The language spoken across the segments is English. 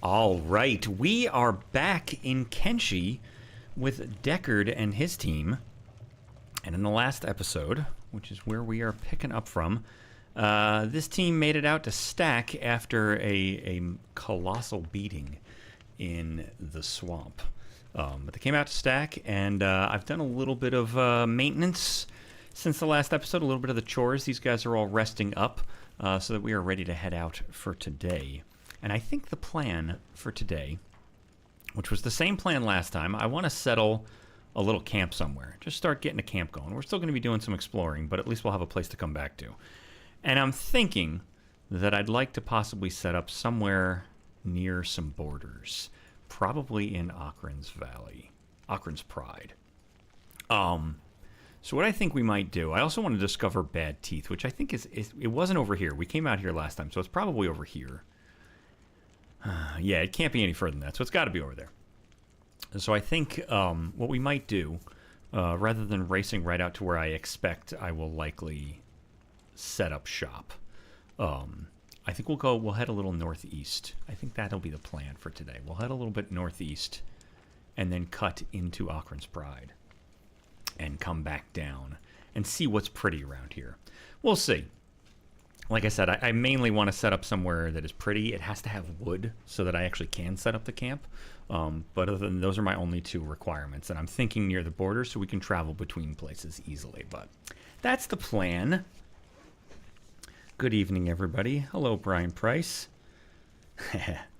All right, we are back in Kenshi with Deckard and his team. And in the last episode, which is where we are picking up from, this team made it out to Stack after a colossal beating in the swamp. But they came out to Stack, and I've done a little bit of maintenance since the last episode, a little bit of the chores. These guys are all resting up so that we are ready to head out for today. And I think the plan for today, which was the same plan last time, I want to settle a little camp somewhere. Just start getting a camp going. We're still going to be doing some exploring, but at least we'll have a place to come back to. And I'm thinking that I'd like to possibly set up somewhere near some borders. Probably in Ockran's Valley. Ockran's Pride. So what I think we might do, I also want to discover Bad Teeth, which I think is it wasn't over here. We came out here last time, so it's probably over here. Yeah, it can't be any further than that, so it's got to be over there. So I think what we might do, rather than racing right out to where I expect I will likely set up shop, I think we'll head a little northeast. I think that'll be the plan for today. We'll head a little bit northeast and then cut into Ockran's Pride and come back down and see what's pretty around here. We'll see. Like I said, I mainly want to set up somewhere that is pretty. It has to have wood so that I actually can set up the camp. But other than those are my only two requirements. And I'm thinking near the border so we can travel between places easily. But that's the plan. Good evening, everybody. Hello, Brian Price.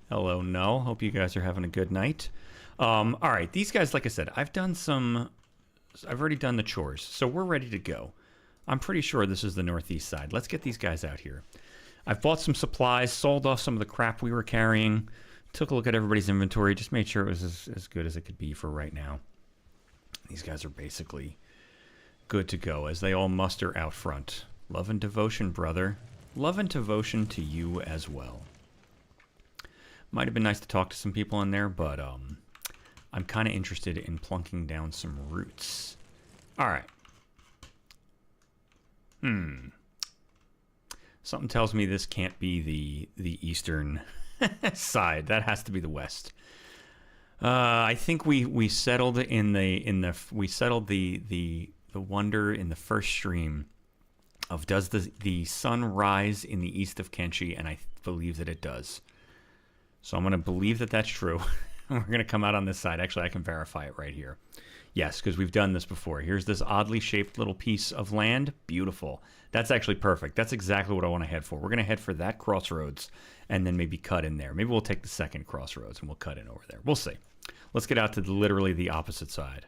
Hello, Null. Hope you guys are having a good night. All right, these guys, like I said, I've already done the chores, so we're ready to go. I'm pretty sure this is the northeast side. Let's get these guys out here. I've bought some supplies, sold off some of the crap we were carrying, took a look at everybody's inventory, just made sure it was as good as it could be for right now. These guys are basically good to go as they all muster out front. Love and devotion, brother. Love and devotion to you as well. Might have been nice to talk to some people in there, but I'm kind of interested in plunking down some roots. All right. Something tells me this can't be the eastern side. That has to be the west. I think we settled we settled the wonder in the first stream of does the sun rise in the east of Kenshi, and I believe that it does. So I'm going to believe that that's true. We're going to come out on this side. Actually, I can verify it right here. Yes, because we've done this before. Here's this oddly shaped little piece of land. Beautiful. That's actually perfect. That's exactly what I want to head for. We're going to head for that crossroads and then maybe cut in there. Maybe we'll take the second crossroads and we'll cut in over there. We'll see. Let's get out to literally the opposite side.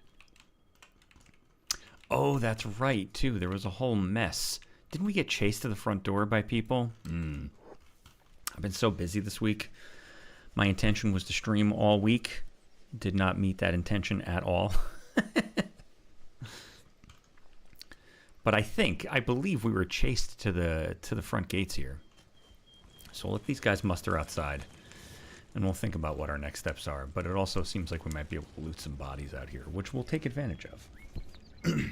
Oh, that's right, too. There was a whole mess. Didn't we get chased to the front door by people? I've been so busy this week. My intention was to stream all week. Did not meet that intention at all. But I believe we were chased to the front gates here. So we'll let these guys muster outside, and we'll think about what our next steps are. But it also seems like we might be able to loot some bodies out here, which we'll take advantage of. Did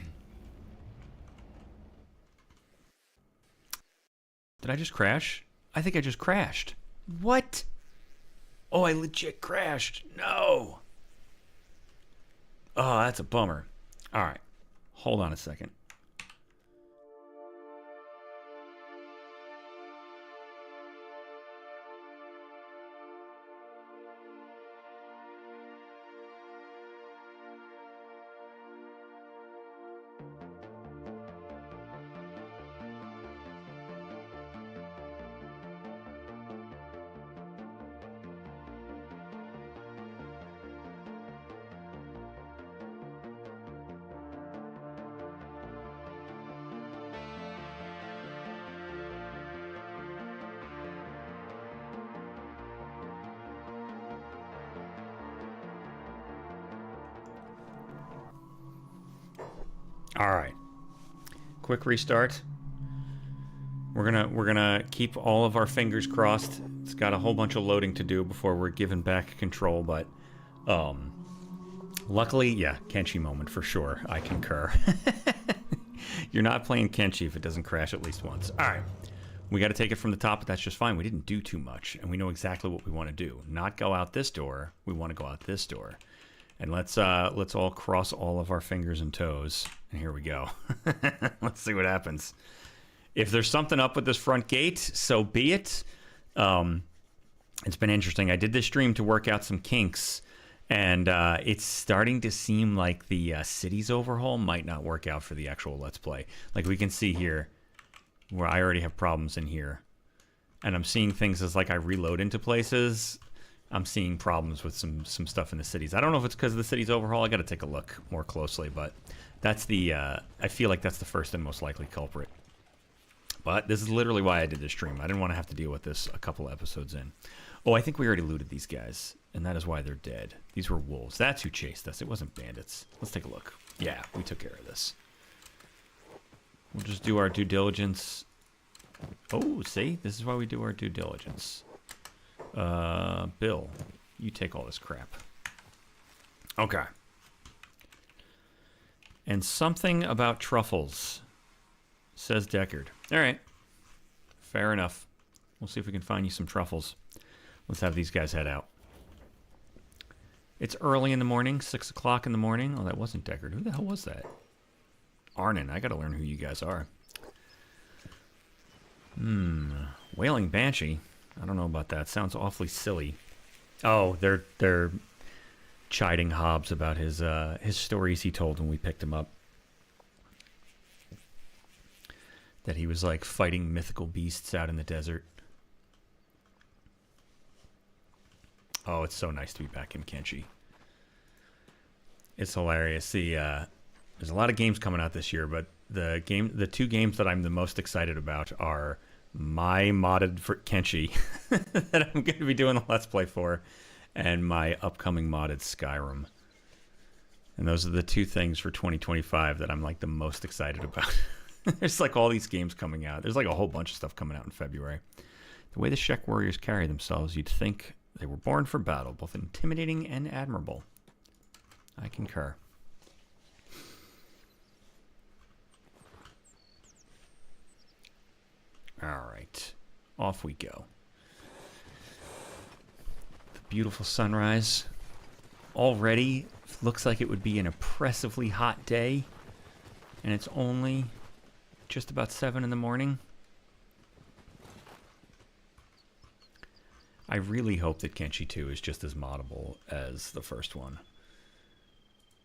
I just crash? I think I just crashed. What? Oh, I legit crashed. No. Oh, that's a bummer. All right. Hold on a second. All right. Quick restart. We're gonna keep all of our fingers crossed. It's got a whole bunch of loading to do before we're given back control, but luckily, yeah, Kenshi moment for sure. I concur. You're not playing Kenshi if it doesn't crash at least once. All right. We got to take it from the top, but that's just fine. We didn't do too much, and we know exactly what we want to do. Not go out this door. We want to go out this door. And let's all cross all of our fingers and toes. And here we go. Let's see what happens. If there's something up with this front gate, so be it. It's been interesting. I did this stream to work out some kinks, and it's starting to seem like the cities overhaul might not work out for the actual Let's Play. Like we can see here, where I already have problems in here. And I'm seeing things as like I reload into places. I'm seeing problems with some stuff in the cities. I don't know if it's because of the cities overhaul. I got to take a look more closely, but that's the, I feel like that's the first and most likely culprit. But this is literally why I did this stream. I didn't want to have to deal with this a couple episodes in. Oh, I think we already looted these guys, and that is why they're dead. These were wolves. That's who chased us. It wasn't bandits. Let's take a look. Yeah, we took care of this. We'll just do our due diligence. Oh, see? This is why we do our due diligence. Bill, you take all this crap. Okay. And something about truffles, says Deckard. All right. Fair enough. We'll see if we can find you some truffles. Let's have these guys head out. It's early in the morning, 6 o'clock in the morning. Oh, that wasn't Deckard. Who the hell was that? Arnon, I gotta learn who you guys are. Wailing Banshee. I don't know about that. Sounds awfully silly. Oh, they're chiding Hobbs about his stories he told when we picked him up. That he was like fighting mythical beasts out in the desert. Oh, it's so nice to be back in Kenshi. It's hilarious. There's a lot of games coming out this year, but the two games that I'm the most excited about are my modded for Kenshi that I'm going to be doing a Let's Play for, and my upcoming modded Skyrim. And those are the two things for 2025 that I'm like the most excited about. There's like all these games coming out. There's like a whole bunch of stuff coming out in February. The way the Shek warriors carry themselves, you'd think they were born for battle, both intimidating and admirable. I concur. All right, off we go. The beautiful sunrise. Already looks like it would be an oppressively hot day, and it's only just about 7 in the morning. I really hope that Kenshi 2 is just as moddable as the first one.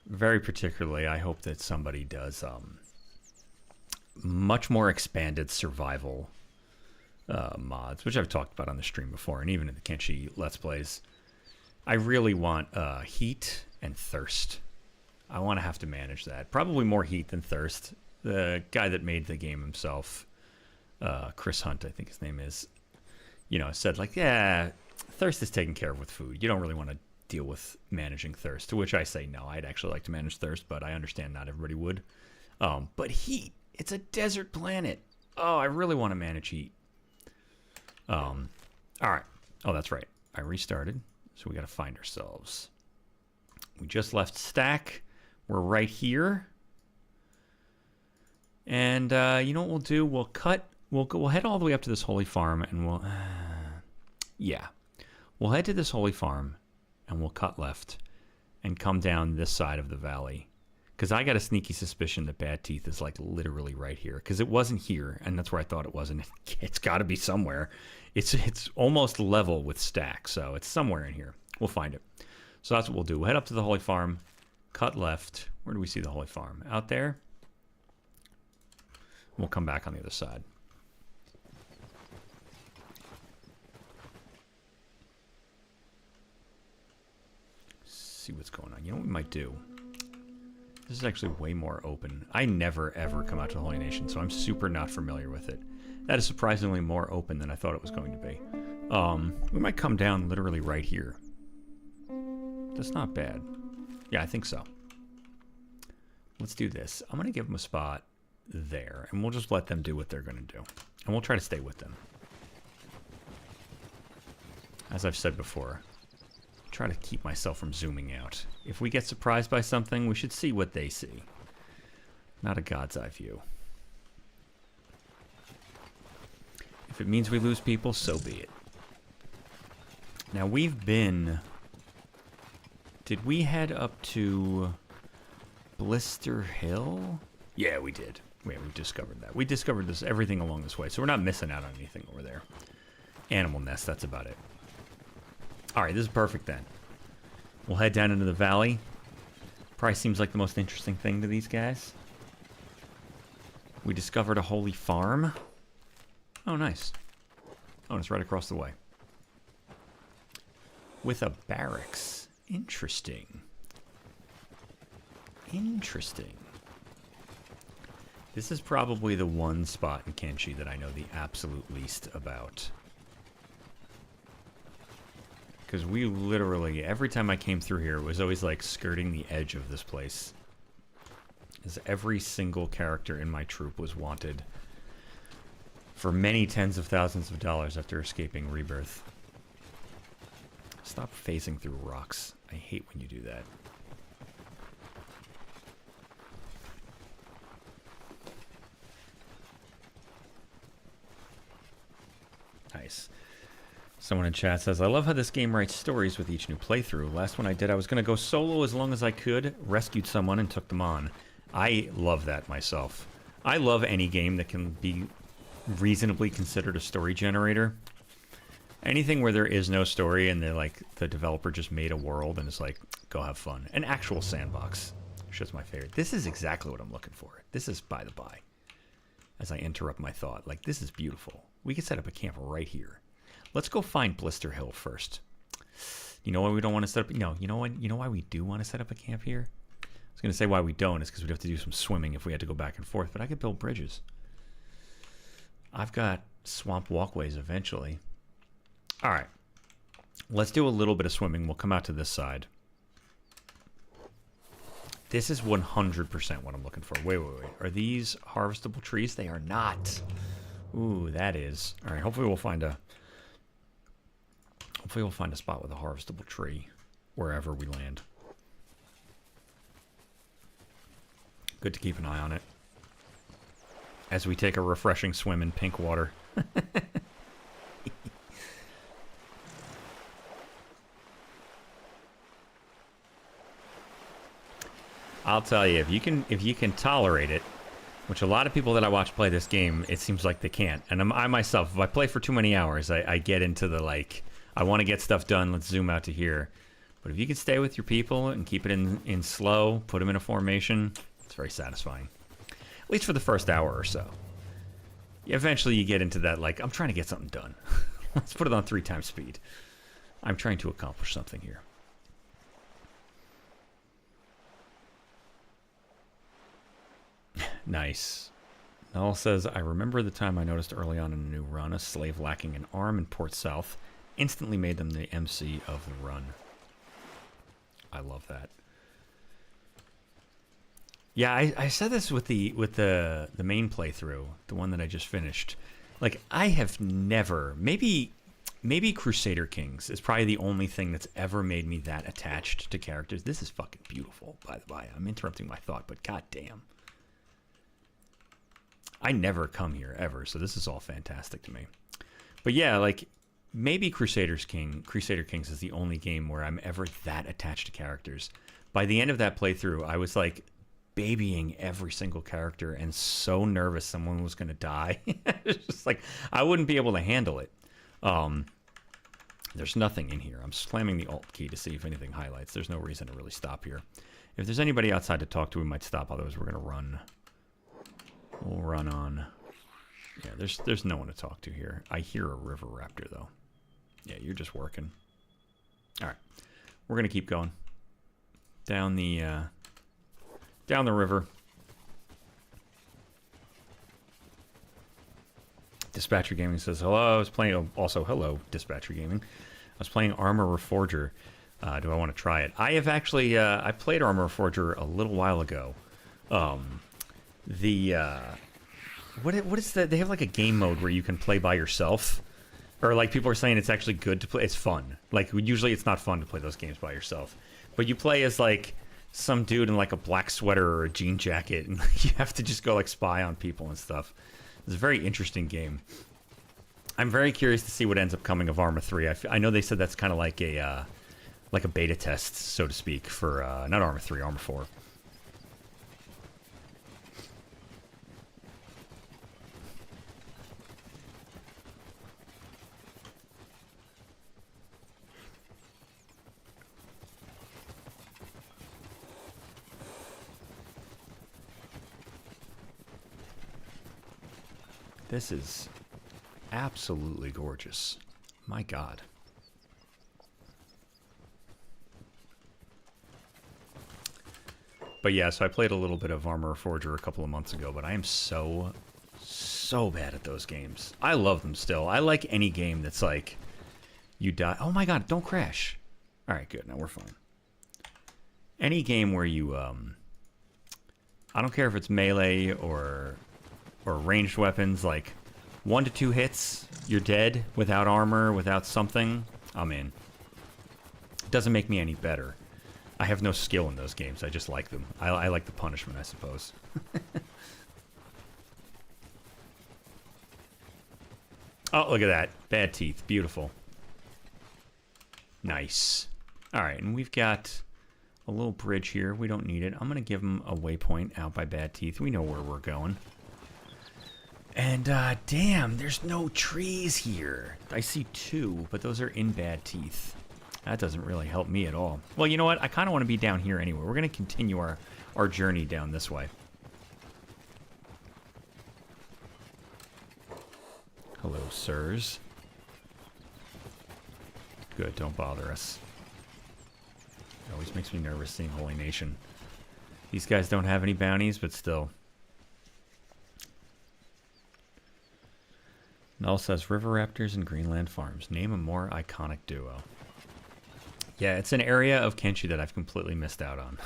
Very particularly, I hope that somebody does much more expanded survival mods, which I've talked about on the stream before, and even in the Kenshi Let's Plays. I really want heat and thirst. I want to have to manage that. Probably more heat than thirst. The guy that made the game himself, Chris Hunt, I think his name is, said like, yeah, thirst is taken care of with food. You don't really want to deal with managing thirst, to which I say no. I'd actually like to manage thirst, but I understand not everybody would. But heat, it's a desert planet. Oh, I really want to manage heat. All right. Oh, that's right. I restarted, so we got to find ourselves. We just left Stack. We're right here. And you know what we'll do? We'll cut. We'll head all the way up to this holy farm, and we'll we'll head to this holy farm, and we'll cut left, and come down this side of the valley, because I got a sneaky suspicion that Bad Teeth is like literally right here, because it wasn't here, and that's where I thought it was, and it's got to be somewhere. It's almost level with Stack, so it's somewhere in here. We'll find it. So that's what we'll do. We'll head up to the holy farm, cut left. Where do we see the holy farm? Out there. We'll come back on the other side. See what's going on. You know what we might do? This is actually way more open. I never, ever come out to the Holy Nation, so I'm super not familiar with it. That is surprisingly more open than I thought it was going to be. We might come down literally right here. That's not bad. Yeah, I think so. Let's do this. I'm going to give them a spot there, and we'll just let them do what they're going to do. And we'll try to stay with them. As I've said before, try to keep myself from zooming out. If we get surprised by something, we should see what they see. Not a god's eye view. If If it means we lose people, so be it. Now we've been... Did we head up to Blister Hill? Yeah, we did. Wait, we discovered that. We discovered this everything along this way, so we're not missing out on anything over there. Animal nest, that's about it. Alright, this is perfect then. We'll head down into the valley. Probably seems like the most interesting thing to these guys. We discovered a holy farm. Oh, nice. Oh, it's right across the way. With a barracks. Interesting. Interesting. This is probably the one spot in Kenshi that I know the absolute least about. Because we literally, every time I came through here, it was always like skirting the edge of this place. As every single character in my troop was wanted for many tens of thousands of dollars after escaping Rebirth. Stop phasing through rocks. I hate when you do that. Nice. Someone in chat says, I love how this game writes stories with each new playthrough. Last one I did, I was going to go solo as long as I could, rescued someone, and took them on. I love that myself. I love any game that can be reasonably considered a story generator. Anything where there is no story and they're like, the developer just made a world and is like, go have fun. An actual sandbox, which is my favorite. This is exactly what I'm looking for. This is by the by. As I interrupt my thought, like, this is beautiful. We could set up a camp right here. Let's go find Blister Hill first. You know why we don't want to set up... No, you know what? You know why we do want to set up a camp here? I was going to say why we don't is because we'd have to do some swimming if we had to go back and forth, but I could build bridges. I've got swamp walkways eventually. All right. Let's do a little bit of swimming. We'll come out to this side. This is 100% what I'm looking for. Wait. Are these harvestable trees? They are not. Ooh, that is. All right, hopefully we'll find a spot with a harvestable tree wherever we land. Good to keep an eye on it. As we take a refreshing swim in pink water. I'll tell you, if you can tolerate it, which a lot of people that I watch play this game, it seems like they can't. And I myself, if I play for too many hours, I get into the like, I want to get stuff done, let's zoom out to here. But if you can stay with your people and keep it in slow, put them in a formation, it's very satisfying. At least for the first hour or so. Eventually you get into that, like, I'm trying to get something done. Let's put it on 3 times speed. I'm trying to accomplish something here. Nice. Null says, I remember the time I noticed early on in a new run, a slave lacking an arm in Port South instantly made them the MC of the run. I love that. Yeah, I said this with the main playthrough, the one that I just finished. Like, I have never, maybe Crusader Kings is probably the only thing that's ever made me that attached to characters. This is fucking beautiful, by the by. I'm interrupting my thought, but goddamn. I never come here ever, so this is all fantastic to me. But yeah, like, maybe Crusader Kings is the only game where I'm ever that attached to characters. By the end of that playthrough, I was like babying every single character and so nervous someone was going to die. It's just like, I wouldn't be able to handle it. There's nothing in here. I'm slamming the Alt key to see if anything highlights. There's no reason to really stop here. If there's anybody outside to talk to, we might stop. Otherwise, we're going to run. We'll run on. Yeah, there's no one to talk to here. I hear a river raptor, though. Yeah, you're just working. All right. We're going to keep going. Down the river. Dispatcher Gaming says, hello, I was playing... Oh, also, hello, Dispatcher Gaming. I was playing Armor Reforger. Do I want to try it? I have actually... I played Armor Reforger a little while ago. What is that? They have like a game mode where you can play by yourself. Or like people are saying it's actually good to play. It's fun. Like usually it's not fun to play those games by yourself. But you play as like some dude in like a black sweater or a jean jacket. And you have to just go like spy on people and stuff. It's a very interesting game. I'm very curious to see what ends up coming of Arma 3. I know they said that's kind of like a beta test, so to speak, for not Arma 3, Arma 4. This is absolutely gorgeous. My God. But yeah, so I played a little bit of Armor Forger a couple of months ago, but I am so bad at those games. I love them still. I like any game that's like, you die. Oh my God, don't crash. All right, good. Now we're fine. Any game where you, I don't care if it's melee or ranged weapons, like 1 to 2 hits, you're dead without armor, without something, I'm in. It doesn't make me any better. I have no skill in those games. I just like them. I like the punishment, I suppose. Oh, look at that. Bad teeth. Beautiful. Nice. All right, and we've got a little bridge here. We don't need it. I'm going to give them a waypoint out by Bad Teeth. We know where we're going. And, damn, there's no trees here. I see 2, but those are in Bad Teeth. That doesn't really help me at all. Well, you know what? I kind of want to be down here anyway. We're going to continue our journey down this way. Hello, sirs. Good, don't bother us. It always makes me nervous seeing Holy Nation. These guys don't have any bounties, but still. Null says River Raptors and Greenland Farms. Name a more iconic duo. Yeah, it's an area of Kenshi that I've completely missed out on.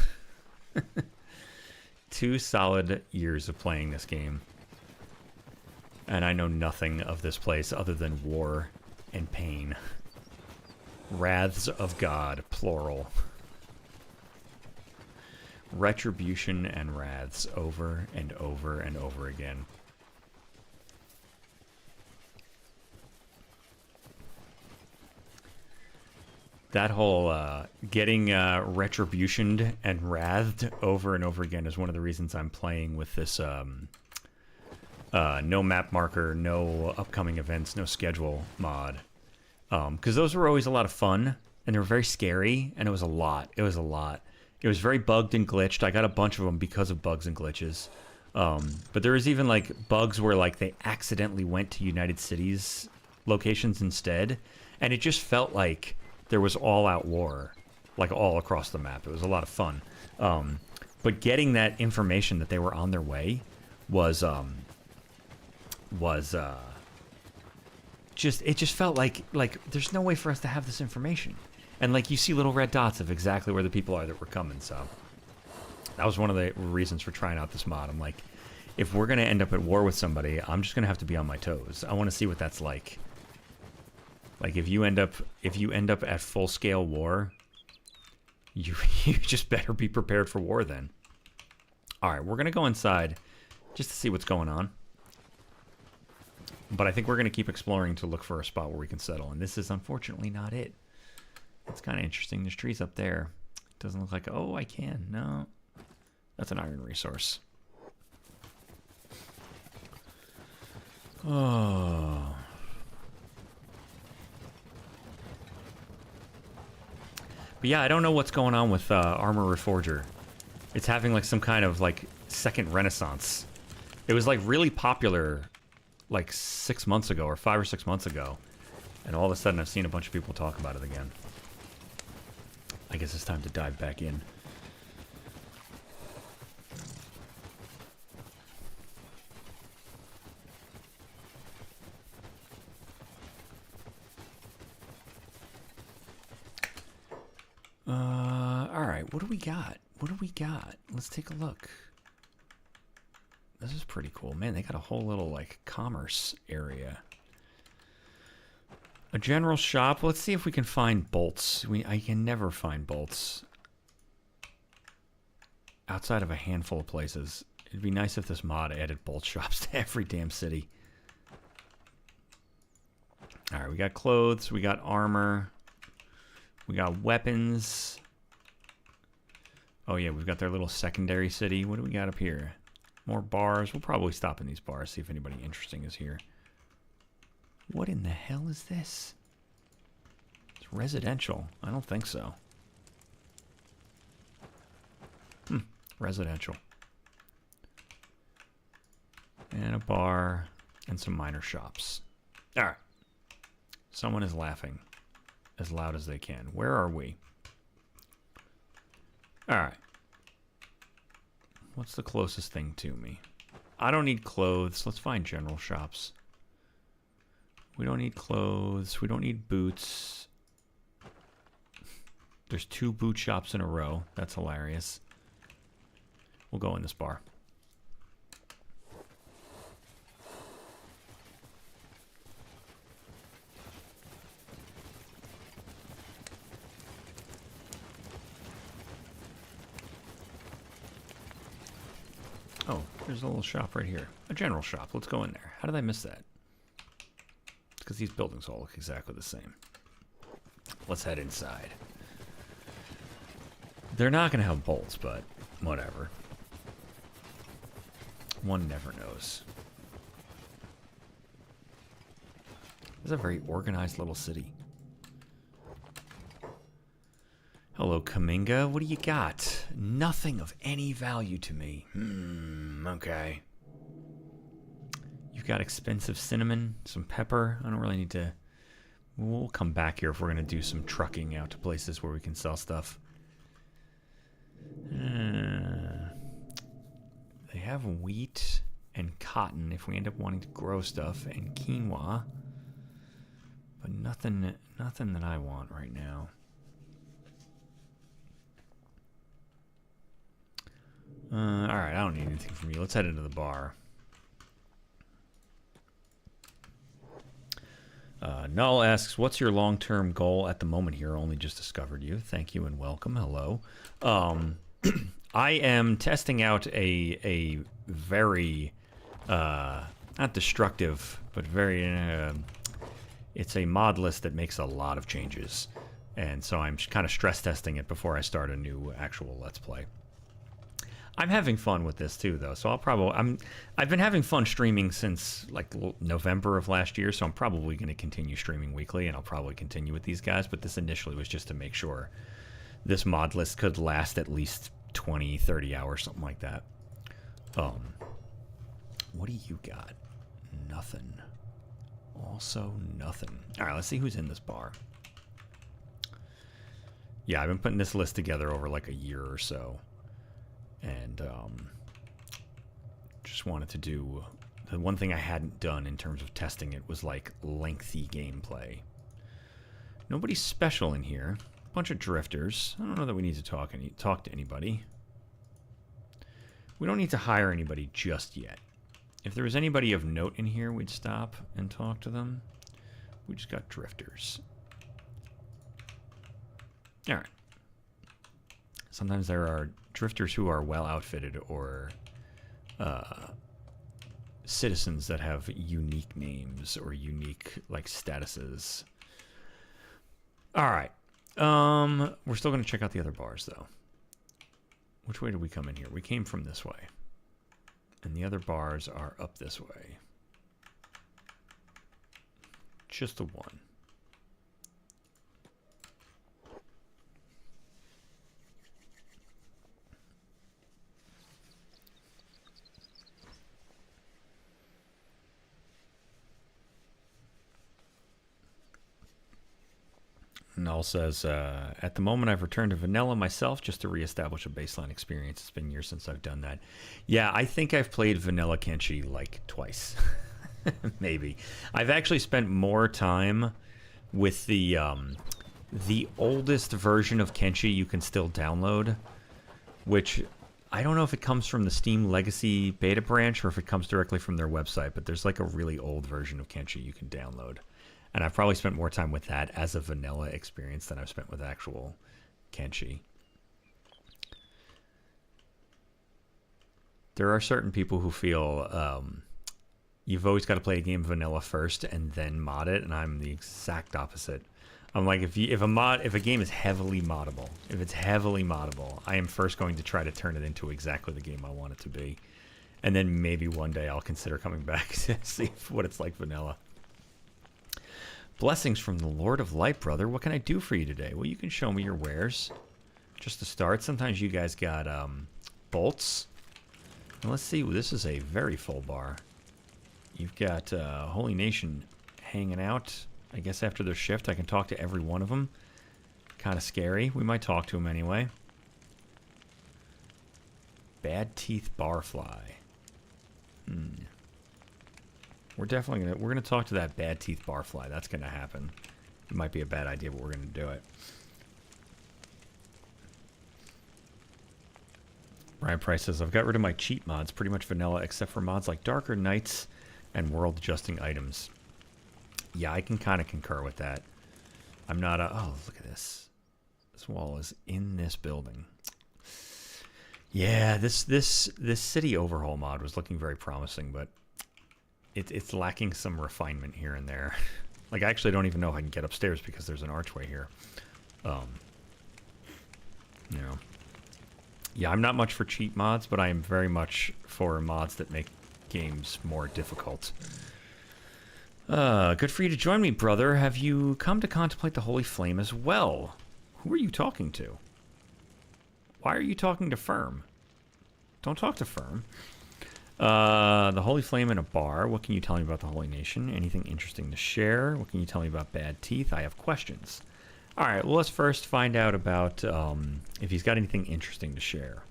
2 solid years of playing this game. And I know nothing of this place other than war and pain. Wraths of God, plural. Retribution and wraths over and over and over again. That whole getting retributioned and wrathed over and over again is one of the reasons I'm playing with this no map marker, no upcoming events, no schedule mod. Because those were always a lot of fun, and they were very scary, and it was a lot. It was a lot. It was very bugged and glitched. I got a bunch of them because of bugs and glitches. But there was even like bugs where like they accidentally went to United Cities locations instead, and it just felt like there was all-out war, like all across the map. It was a lot of fun. But getting that information that they were on their way was just felt like there's no way for us to have this information. And like you see little red dots of exactly where the people are that were coming. So that was one of the reasons for trying out this mod. I'm like, if we're gonna end up at war with somebody, I'm just gonna have to be on my toes. I want to see what that's like. Like if you end up at full scale war, you just better be prepared for war then. All right, we're gonna go inside just to see what's going on. But I think we're gonna keep exploring to look for a spot where we can settle. And this is unfortunately not it. It's kind of interesting. There's trees up there. It doesn't look like. Oh, I can. No, that's an iron resource. Oh. But yeah, I don't know what's going on with Armor Reforger. It's having like some kind of like second renaissance. It was like really popular like 6 months ago or 5 or 6 months ago. And all of a sudden I've seen a bunch of people talk about it again. I guess it's time to dive back in. Alright, what do we got? What do we got? Let's take a look. This is pretty cool. Man, they got a whole little, like, commerce area. A general shop. Let's see if we can find bolts. I can never find bolts outside of a handful of places. It'd be nice if this mod added bolt shops to every damn city. All right, we got clothes, we got armor, we got weapons. Oh yeah, we've got their little secondary city. What do we got up here? More bars. We'll probably stop in these bars, see if anybody interesting is here. What in the hell is this? It's residential. I don't think so. Residential. And a bar and some minor shops. All right. Someone is laughing as loud as they can. Where are we? All right. What's the closest thing to me? I don't need clothes. Let's find general shops. We don't need clothes. We don't need boots. There's 2 boot shops in a row. That's hilarious. We'll go in this bar. Oh, there's a little shop right here. A general shop. Let's go in there. How did I miss that? It's because these buildings all look exactly the same. Let's head inside. They're not going to have bolts, but whatever. One never knows. This is a very organized little city. Hello, Kaminga. What do you got? Nothing of any value to me. Okay. You've got expensive cinnamon, some pepper. I don't really need to... We'll come back here if we're going to do some trucking out to places where we can sell stuff. They have wheat and cotton if we end up wanting to grow stuff, and quinoa. But nothing that I want right now. Alright, I don't need anything from you. Let's head into the bar. Null asks, what's your long-term goal at the moment here? Only just discovered you. Thank you and welcome. Hello. I am testing out a very, not destructive, but very, it's a mod list that makes a lot of changes. And so I'm kind of stress testing it before I start a new actual Let's Play. I'm having fun with this too, though. So I've been having fun streaming since like November of last year. So I'm probably going to continue streaming weekly, and I'll probably continue with these guys. But this initially was just to make sure this mod list could last at least 20, 30 hours, something like that. What do you got? Nothing. Also nothing. All right, let's see who's in this bar. Yeah, I've been putting this list together over like a year or so. And just wanted to do... The one thing I hadn't done in terms of testing it was like lengthy gameplay. Nobody's special in here. Bunch of drifters. I don't know that we need to talk to anybody. We don't need to hire anybody just yet. If there was anybody of note in here, we'd stop and talk to them. We just got drifters. All right. Sometimes there are drifters who are well outfitted, or citizens that have unique names or unique like statuses. All right. We're still going to check out the other bars though. Which way did we come in here? We came from this way. And the other bars are up this way. Just the one. Null says, at the moment I've returned to vanilla myself just to reestablish a baseline experience. It's been years since I've done that. Yeah, I think I've played vanilla Kenshi like twice. Maybe. I've actually spent more time with the oldest version of Kenshi you can still download, which I don't know if it comes from the Steam Legacy beta branch or if it comes directly from their website, but there's like a really old version of Kenshi you can download. And I've probably spent more time with that as a vanilla experience than I've spent with actual Kenshi. There are certain people who feel You've always got to play a game of vanilla first and then mod it, and I'm the exact opposite. I'm like, if a game is heavily moddable, if it's heavily moddable, I am first going to try to turn it into exactly the game I want it to be. And then maybe one day I'll consider coming back to see what it's like vanilla. Blessings from the Lord of Light, brother. What can I do for you today? Well, you can show me your wares. Just to start, sometimes you guys got bolts. And let's see, this is a very full bar. You've got Holy Nation hanging out. I guess after their shift, I can talk to every one of them. Kind of scary. We might talk to them anyway. Bad Teeth Barfly. We're definitely gonna talk to that Bad Teeth Barfly. That's gonna happen. It might be a bad idea, but we're gonna do it. Brian Price says, I've got rid of my cheat mods, pretty much vanilla, except for mods like Darker Nights and world adjusting items. Yeah, I can kind of concur with that. I'm not a... Oh, look at this. This wall is in this building. Yeah, this city overhaul mod was looking very promising, but it's lacking some refinement here and there. Like, I actually don't even know if I can get upstairs because there's an archway here. You know. Yeah, I'm not much for cheat mods, but I am very much for mods that make games more difficult. Good for you to join me, brother. Have you come to contemplate the Holy Flame as well? Who are you talking to? Why are you talking to Firm? Don't talk to Firm. The Holy Flame in a bar. What can you tell me about the Holy Nation? Anything interesting to share? What can you tell me about Bad Teeth? I have questions. All right, well, let's first find out about if he's got anything interesting to share.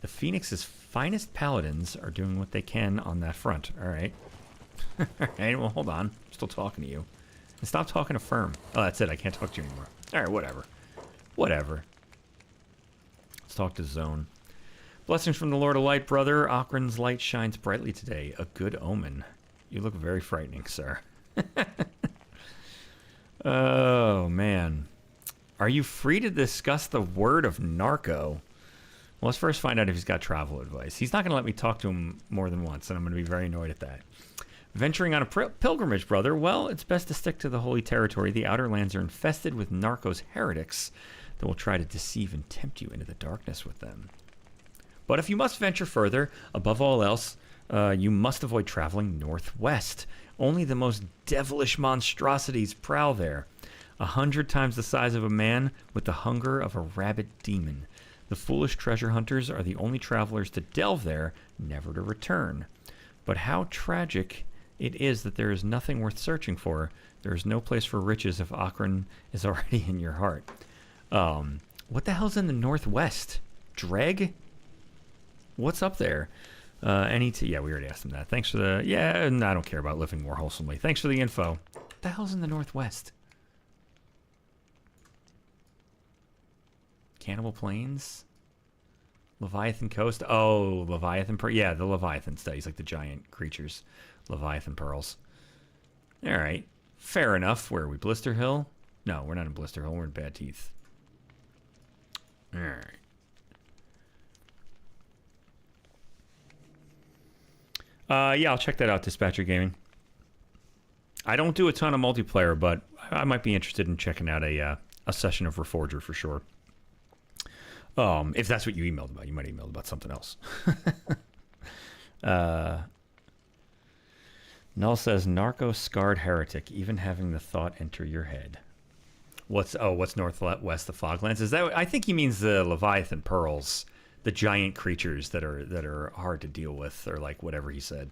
The Phoenix's finest paladins are doing what they can on that front. All right. All right, well, hold on. I'm still talking to you. And stop talking to Firm. Oh, that's it. I can't talk to you anymore. All right, whatever. Whatever. Let's talk to Zone. Blessings from the Lord of Light, brother. Okran's light shines brightly today. A good omen. You look very frightening, sir. Oh, man. Are you free to discuss the word of narco? Well, let's first find out if he's got travel advice. He's not going to let me talk to him more than once, and I'm going to be very annoyed at that. Venturing on a pilgrimage, brother. Well, it's best to stick to the holy territory. The outer lands are infested with narcos heretics that will try to deceive and tempt you into the darkness with them. But if you must venture further, above all else, you must avoid traveling northwest. Only the most devilish monstrosities prowl there. 100 times the size of a man with the hunger of a rabid demon. The foolish treasure hunters are the only travelers to delve there, never to return. But how tragic it is that there is nothing worth searching for. There is no place for riches if Okran is already in your heart. What the hell's in the northwest? Dreg? What's up there? Yeah, we already asked him that. Thanks for the... Yeah, and I don't care about living more wholesomely. Thanks for the info. What the hell's in the northwest? Cannibal Plains? Leviathan Coast? Oh, Leviathan... Yeah, the Leviathan studies, like the giant creatures. Leviathan Pearls. All right. Fair enough. Where are we? Blister Hill? No, we're not in Blister Hill. We're in Bad Teeth. All right. Yeah, I'll check that out, Dispatcher Gaming. I don't do a ton of multiplayer, but I might be interested in checking out a session of Reforger for sure. If that's what you emailed about. You might have emailed about something else. Null says, narco-scarred heretic, even having the thought enter your head. What's northwest of Foglands? Is that? I think he means the Leviathan Pearls. The giant creatures that are hard to deal with, or like whatever he said.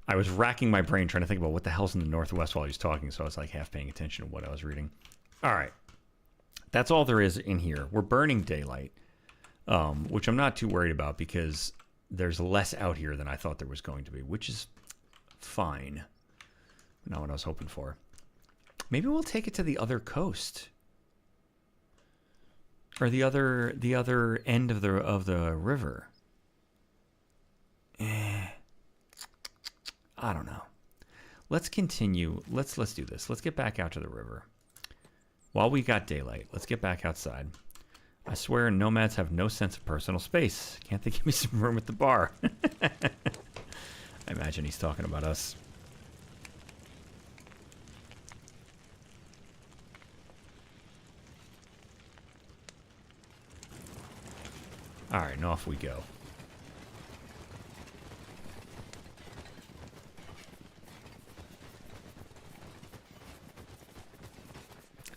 I was racking my brain trying to think about what the hell's in the northwest while he was talking, so I was like half paying attention to what I was reading. All right. That's all there is in here. We're burning daylight, which I'm not too worried about because there's less out here than I thought there was going to be, which is fine. Not what I was hoping for. Maybe we'll take it to the other coast. Or the other end of the river. I don't know. Let's continue. Let's do this. Let's get back out to the river. While we got daylight, let's get back outside. I swear nomads have no sense of personal space. Can't they give me some room at the bar? I imagine he's talking about us. Alright, and off we go.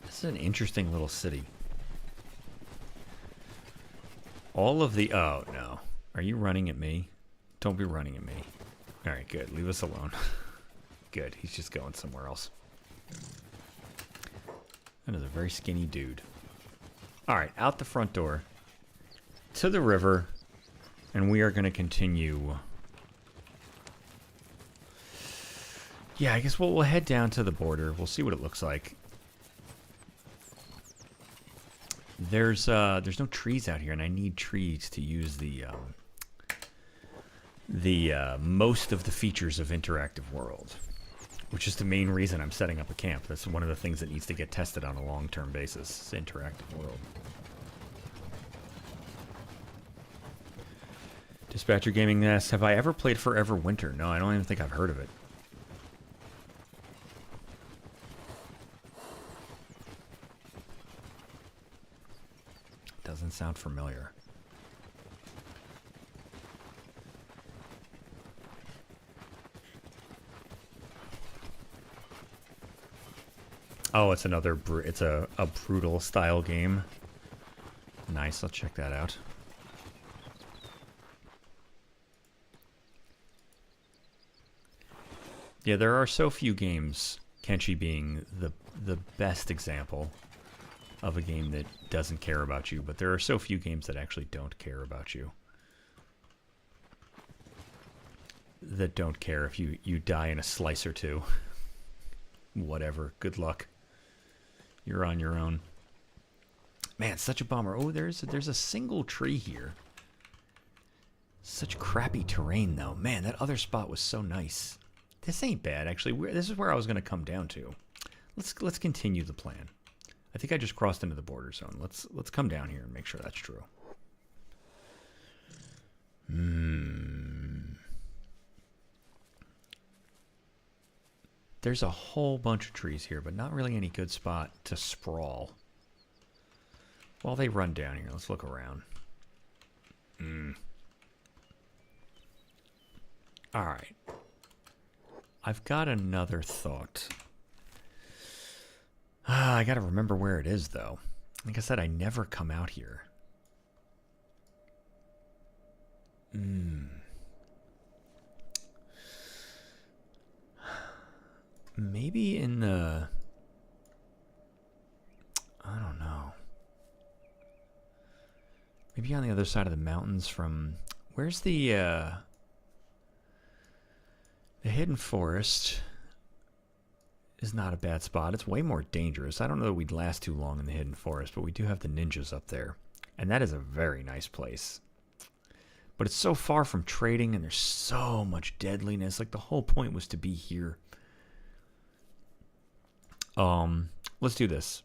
This is an interesting little city. All of the... Oh, no. Are you running at me? Don't be running at me. Alright, good. Leave us alone. Good. He's just going somewhere else. That is a very skinny dude. Alright, out the front door. To the river. And we are going to continue... Yeah, I guess we'll head down to the border. We'll see what it looks like. There's no trees out here, and I need trees to use the most of the features of Interactive World, which is the main reason I'm setting up a camp. That's one of the things that needs to get tested on a long-term basis. Is Interactive World. Dispatcher Gaming asks, have I ever played Forever Winter? No, I don't even think I've heard of it. Doesn't sound familiar. Oh, it's another it's a brutal style game. Nice, I'll check that out. Yeah, there are so few games, Kenshi being the best example of a game that doesn't care about you, but there are so few games that actually don't care about you. That don't care if you die in a slice or two. Whatever, good luck. You're on your own. Man, such a bummer. Oh, there's a single tree here. Such crappy terrain, though. Man, that other spot was so nice. This ain't bad, actually. This is where I was going to come down to. Let's continue the plan. I think I just crossed into the border zone. Let's come down here and make sure that's true. There's a whole bunch of trees here, but not really any good spot to sprawl. While they run down here, let's look around. Alright. I've got another thought. I gotta remember where it is, though. Like I said, I never come out here. Maybe in the... I don't know. Maybe on the other side of the mountains from... Where's the hidden forest is not a bad spot. It's way more dangerous. I don't know that we'd last too long in the hidden forest, but we do have the ninjas up there. And that is a very nice place. But it's so far from trading, and there's so much deadliness. Like, the whole point was to be here. Let's do this.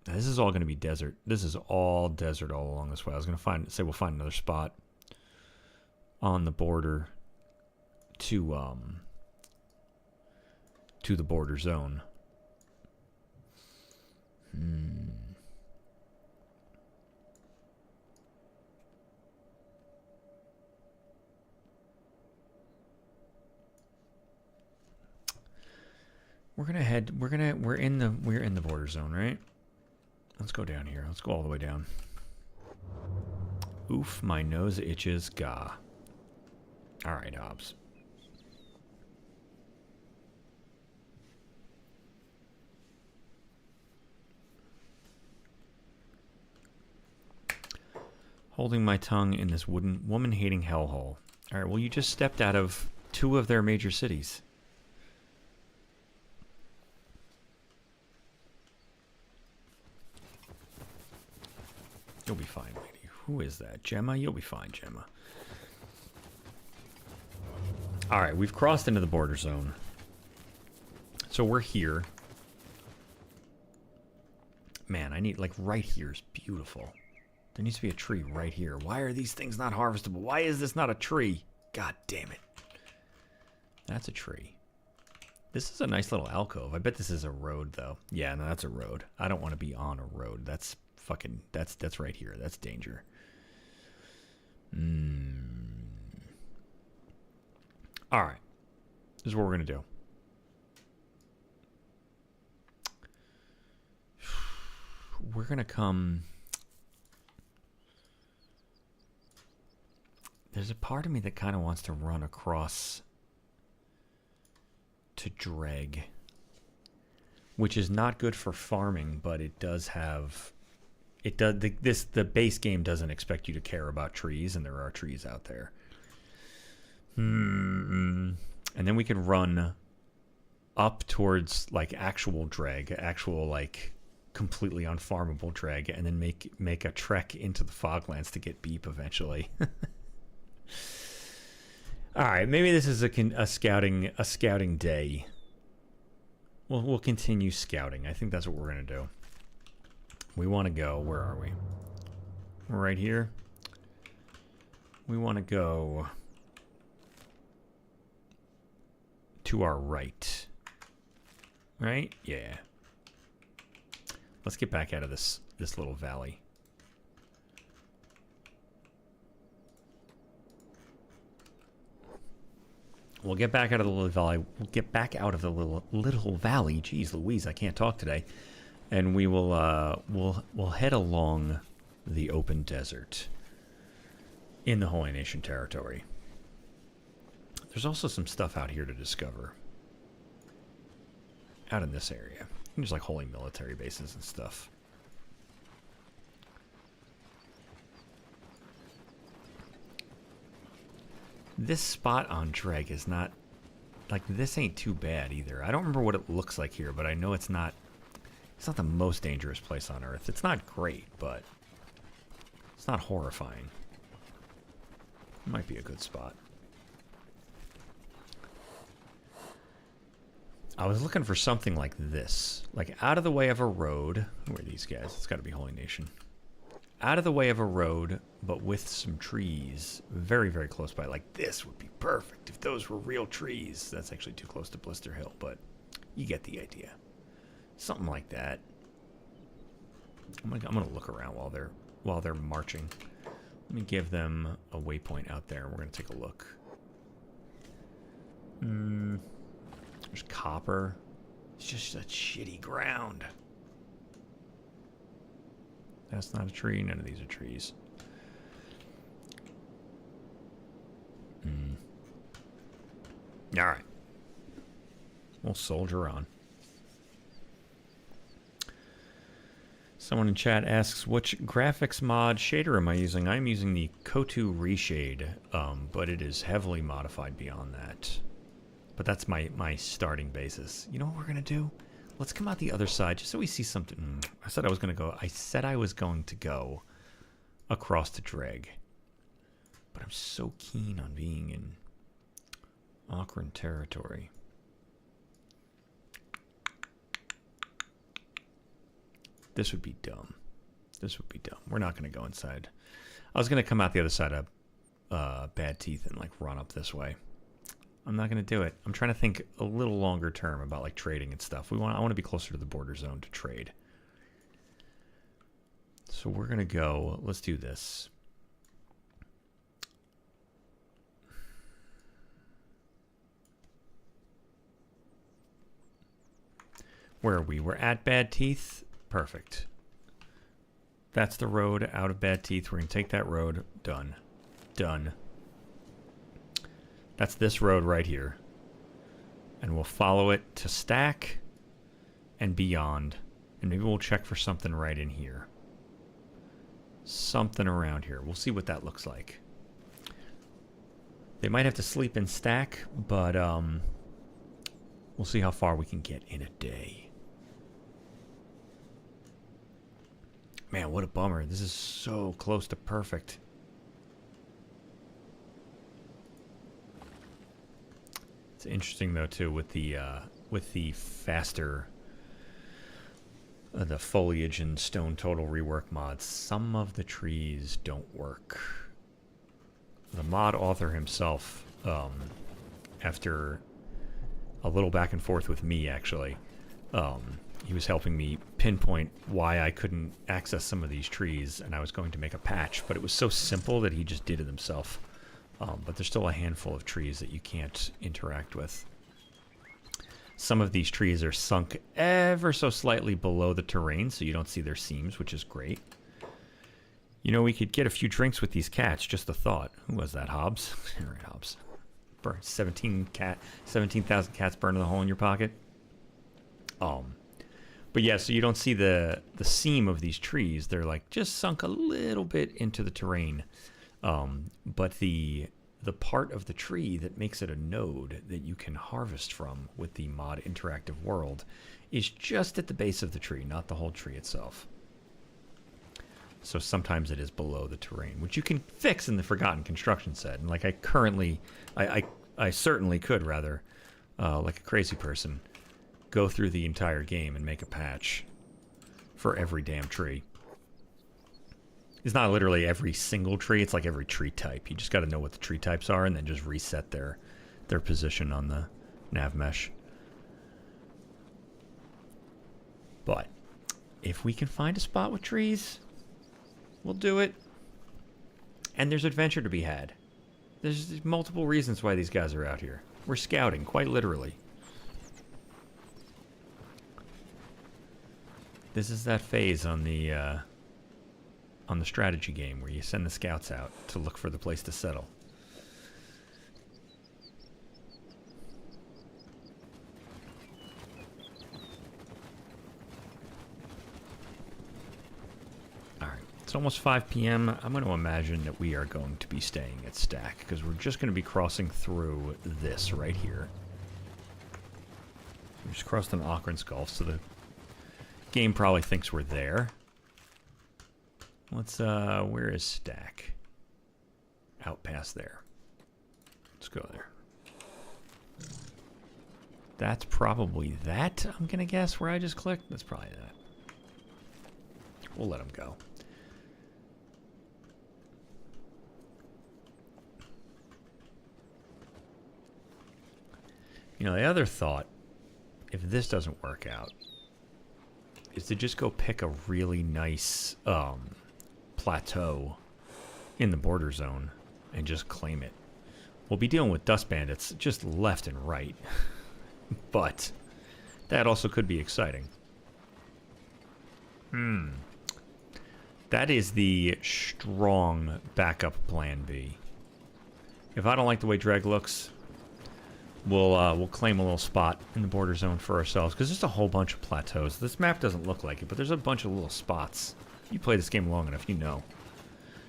Now, this is all going to be desert. This is all desert all along this way. I was going to say we'll find another spot on the border to the border zone. We're in the border zone, right? Let's go down here. Let's go all the way down. Oof, my nose itches. Gah. All right, Hobbs. Holding my tongue in this woman-hating hellhole. All right, well, you just stepped out of 2 of their major cities. You'll be fine, lady. Who is that? Gemma? You'll be fine, Gemma. All right, we've crossed into the border zone. So we're here. Man, I need, like, right here is beautiful. There needs to be a tree right here. Why are these things not harvestable? Why is this not a tree? God damn it. That's a tree. This is a nice little alcove. I bet this is a road, though. Yeah, no, that's a road. I don't want to be on a road. That's fucking... That's right here. That's danger. Alright. This is what we're going to do. We're going to come... There's a part of me that kind of wants to run across to Dreg, which is not good for farming, but it does have... The base game doesn't expect you to care about trees, and there are trees out there. And then we can run up towards like actual Dreg, actual like completely unfarmable Dreg, and then make a trek into the Foglands to get Beep eventually. All right, maybe this is a scouting day. We'll continue scouting. I think that's what we're gonna do. We want to go. Where are we? We're right here. We want to go to our right. Right? Yeah. Let's get back out of this little valley. We'll get back out of the little valley. We'll get back out of the little valley. Jeez Louise, I can't talk today. And we will we'll head along the open desert in the Holy Nation territory. There's also some stuff out here to discover. Out in this area. There's like holy military bases and stuff. This spot on Dreg is not... Like, this ain't too bad either. I don't remember what it looks like here, but I know it's not... It's not the most dangerous place on Earth. It's not great, but... It's not horrifying. It might be a good spot. I was looking for something like this. Like, out of the way of a road... Who are these guys? It's gotta be Holy Nation. Out of the way of a road, but with some trees very, very close by. Like, this would be perfect if those were real trees. That's actually too close to Blister Hill, but you get the idea. Something like that. I'm gonna look around while they're marching. Let me give them a waypoint out there. We're gonna take a look. There's copper. It's just such shitty ground. That's not a tree. None of these are trees. All right. We'll soldier on. Someone in chat asks, which graphics mod shader am I using? I'm using the Kotu Reshade, but it is heavily modified beyond that. But that's my starting basis. You know what we're going to do? Let's come out the other side just so we see something. I said I was going to go across to Dreg. But I'm so keen on being in Akron territory. This would be dumb. This would be dumb. We're not going to go inside. I was going to come out the other side of Bad Teeth and like run up this way. I'm not going to do it. I'm trying to think a little longer term about like trading and stuff. I want to be closer to the border zone to trade. So we're going to go, let's do this. Where are we? We're at Bad Teeth. Perfect. That's the road out of Bad Teeth. We're going to take that road. Done. Done. That's this road right here. And we'll follow it to Stack and beyond. And maybe we'll check for something right in here. Something around here. We'll see what that looks like. They might have to sleep in Stack, but we'll see how far we can get in a day. Man, what a bummer. This is so close to perfect. It's interesting though too with the faster the foliage and stone total rework mods. Some of the trees don't work. The mod author himself, after a little back and forth with me, actually. He was helping me pinpoint why I couldn't access some of these trees, and I was going to make a patch, but it was so simple that he just did it himself. But there's still a handful of trees that you can't interact with. Some of these trees are sunk ever so slightly below the terrain, so you don't see their seams, which is great. You know, we could get a few drinks with these cats, just a thought. Who was that, Hobbs? All right, Hobbs. Burn 17,000 cats burning a hole in your pocket. But yeah, so you don't see the seam of these trees. They're like just sunk a little bit into the terrain. But the part of the tree that makes it a node that you can harvest from with the mod interactive world is just at the base of the tree, not the whole tree itself. So sometimes it is below the terrain, which you can fix in the Forgotten Construction set. And like I certainly could, rather, like a crazy person, go through the entire game and make a patch for every damn tree. It's not literally every single tree, it's like every tree type. You just got to know what the tree types are and then just reset their position on the nav mesh. But if we can find a spot with trees, we'll do it. And there's adventure to be had. There's multiple reasons why these guys are out here. We're scouting, quite literally. This is that phase on the strategy game where you send the scouts out to look for the place to settle. Alright, it's almost 5 p.m. I'm going to imagine that we are going to be staying at Stack, because we're just going to be crossing through this right here. We just crossed an Okrins Gulf, so the game probably thinks we're there. Let's, where is Stack? Out past there. Let's go there. That's probably that, I'm gonna guess, where I just clicked. That's probably that. We'll let him go. You know, the other thought, if this doesn't work out, is to just go pick a really nice plateau in the border zone and just claim it. We'll be dealing with dust bandits just left and right, but that also could be exciting. That is the strong backup plan B. If I don't like the way Dreg looks, we'll claim a little spot in the border zone for ourselves, because there's a whole bunch of plateaus. This map doesn't look like it, but there's a bunch of little spots. You play this game long enough, you know.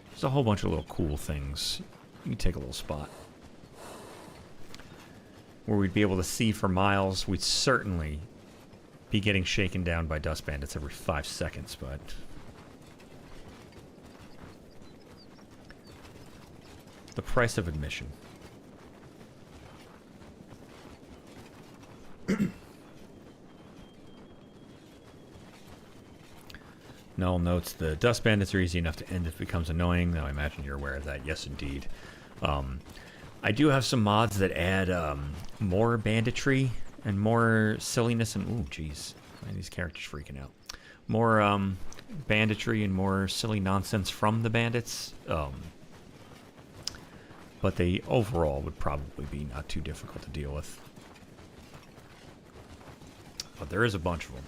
There's a whole bunch of little cool things. You can take a little spot where we'd be able to see for miles. We'd certainly be getting shaken down by dust bandits every 5 seconds, but the price of admission. Null notes the dust bandits are easy enough to end if it becomes annoying, though I imagine you're aware of that. Yes, indeed. I do have some mods that add more banditry and more silliness and... Ooh, jeez. Why are these characters freaking out? More banditry and more silly nonsense from the bandits. But they overall would probably be not too difficult to deal with. But there is a bunch of them.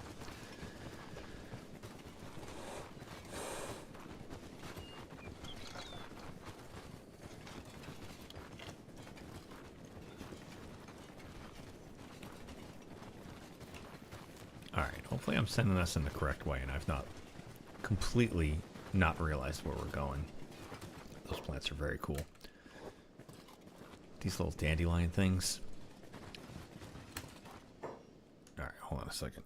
Alright, hopefully I'm sending us in the correct way and I've not completely not realized where we're going. Those plants are very cool. These little dandelion things. Alright, hold on a second.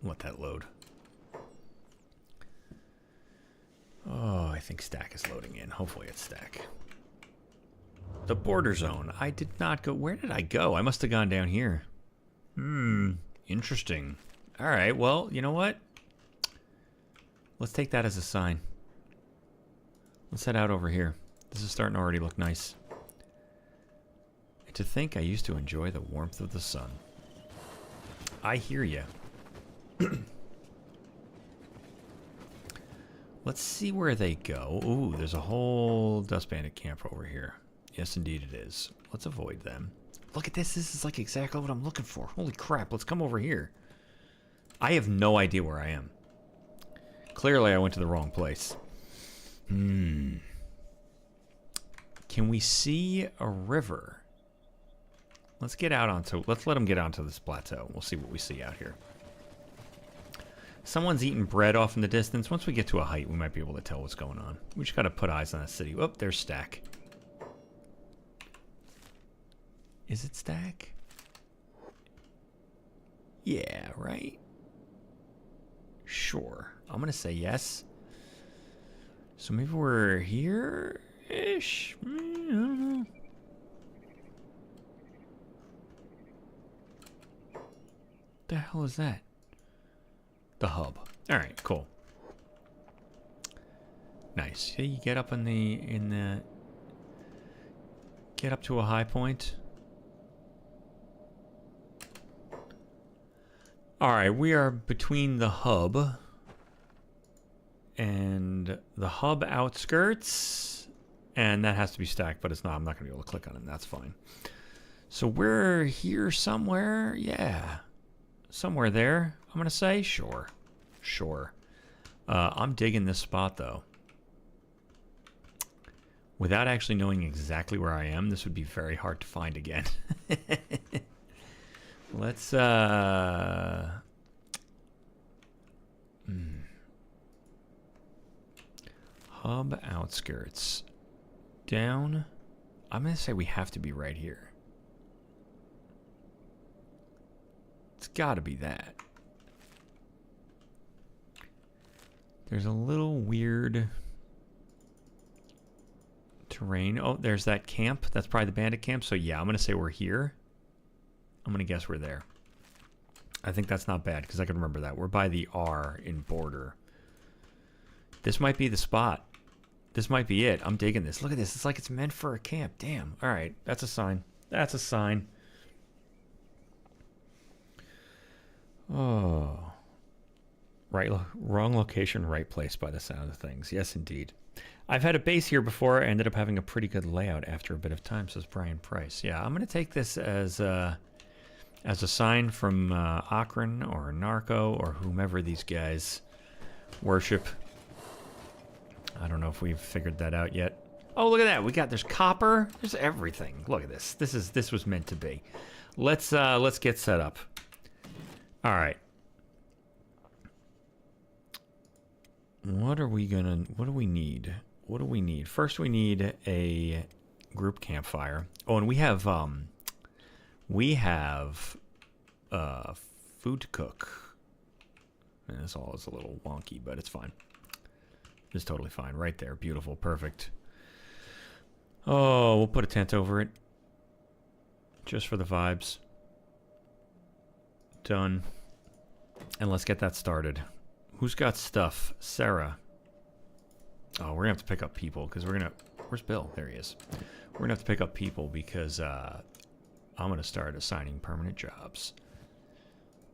Let that load. Oh, I think Stack is loading in. Hopefully it's Stack. The border zone. I did not go... Where did I go? I must have gone down here. Interesting. Alright, well, you know what? Let's take that as a sign. Let's head out over here. This is starting to already look nice. To think I used to enjoy the warmth of the sun. I hear ya. Let's see where they go. Ooh, there's a whole dust bandit camp over here. Yes, indeed it is. Let's avoid them. Look at this. This is like exactly what I'm looking for. Holy crap. Let's come over here. I have no idea where I am. Clearly, I went to the wrong place. Can we see a river? Let's get out onto... Let's let them get onto this plateau. We'll see what we see out here. Someone's eating bread off in the distance. Once we get to a height, we might be able to tell what's going on. We just got to put eyes on the city. Oh, there's Stack. Is it Stack? Yeah, right? Sure. I'm going to say yes. So maybe we're here-ish? I don't know. What the hell is that? The hub. All right, cool. Nice. Yeah, you get up in the get up to a high point. All right, we are between the hub and the hub outskirts, and that has to be Stacked, but it's not. I'm not going to be able to click on it. That's fine. So we're here somewhere. Yeah. Somewhere there, I'm going to say. Sure. Sure. I'm digging this spot, though. Without actually knowing exactly where I am, this would be very hard to find again. Let's, Hub outskirts. Down. I'm going to say we have to be right here. It's got to be that. There's a little weird terrain. Oh, there's that camp. That's probably the bandit camp. So yeah, I'm going to say we're here. I'm going to guess we're there. I think that's not bad because I can remember that. We're by the R in border. This might be the spot. This might be it. I'm digging this. Look at this. It's like it's meant for a camp. Damn. All right. That's a sign. That's a sign. Oh. Wrong location, right place by the sound of things. Yes, indeed. I've had a base here before. I ended up having a pretty good layout after a bit of time, says Brian Price. Yeah, I'm going to take this as a sign from Akron or Narco or whomever these guys worship. I don't know if we've figured that out yet. Oh, look at that. There's copper. There's everything. Look at this. This was meant to be. Let's get set up. All right. What do we need? What do we need? First, we need a group campfire. Oh, and we have food to cook. And this all is a little wonky, but it's fine. It's totally fine. Right there. Beautiful. Perfect. Oh, we'll put a tent over it. Just for the vibes. Done. And let's get that started. Who's got stuff? Sarah. Oh, we're going to have to pick up people because we're going to... Where's Bill? There he is. We're going to have to pick up people because I'm going to start assigning permanent jobs.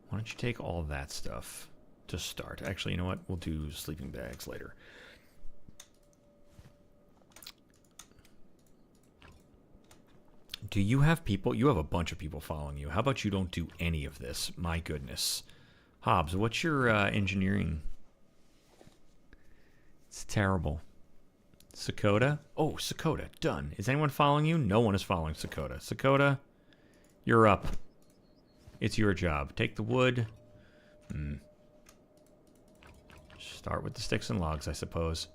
Why don't you take all that stuff to start? Actually, you know what? We'll do sleeping bags later. Do you have people? You have a bunch of people following you. How about you don't do any of this? My goodness. Hobbs, what's your engineering? It's terrible. Sakota? Oh, Sakota. Done. Is anyone following you? No one is following Sakota. Sakota, you're up. It's your job. Take the wood. Start with the sticks and logs, I suppose.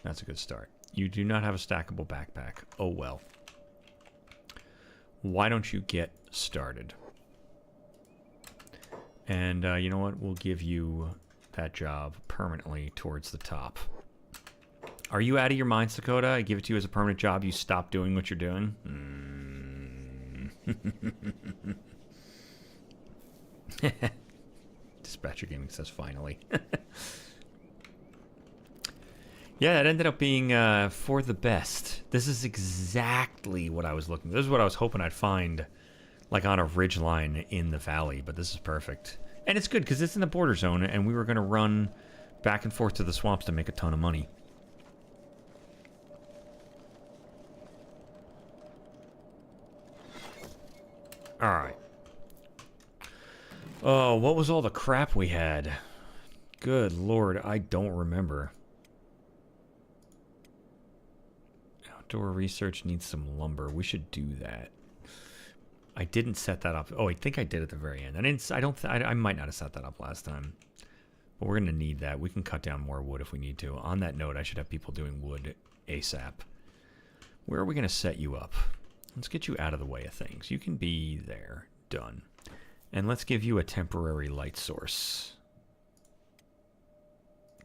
That's a good start. You do not have a stackable backpack. Oh, well. Why don't you get started? And you know what? We'll give you that job permanently towards the top. Are you out of your mind, Sakota? I give it to you as a permanent job. You stop doing what you're doing? Dispatcher Gaming says finally. Yeah, it ended up being for the best. This is exactly what I was looking for. This is what I was hoping I'd find, like on a ridge line in the valley, but this is perfect. And it's good because it's in the border zone, and we were going to run back and forth to the swamps to make a ton of money. Alright. Oh, what was all the crap we had? Good lord, I don't remember. Outdoor research needs some lumber. We should do that. I didn't set that up. Oh, I think I did at the very end. I might not have set that up last time. But we're going to need that. We can cut down more wood if we need to. On that note, I should have people doing wood ASAP. Where are we going to set you up? Let's get you out of the way of things. You can be there. Done. And let's give you a temporary light source.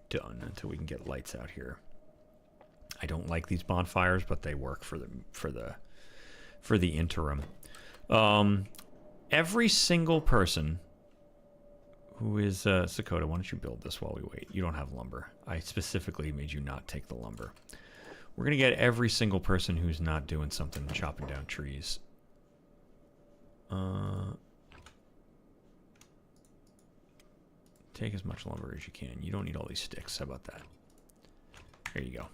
Done. Until we can get lights out here. I don't like these bonfires, but they work for the interim. Every single person who is Sakota, why don't you build this while we wait? You don't have lumber. I specifically made you not take the lumber. We're gonna get every single person who's not doing something chopping down trees. Take as much lumber as you can. You don't need all these sticks. How about that? Here you go.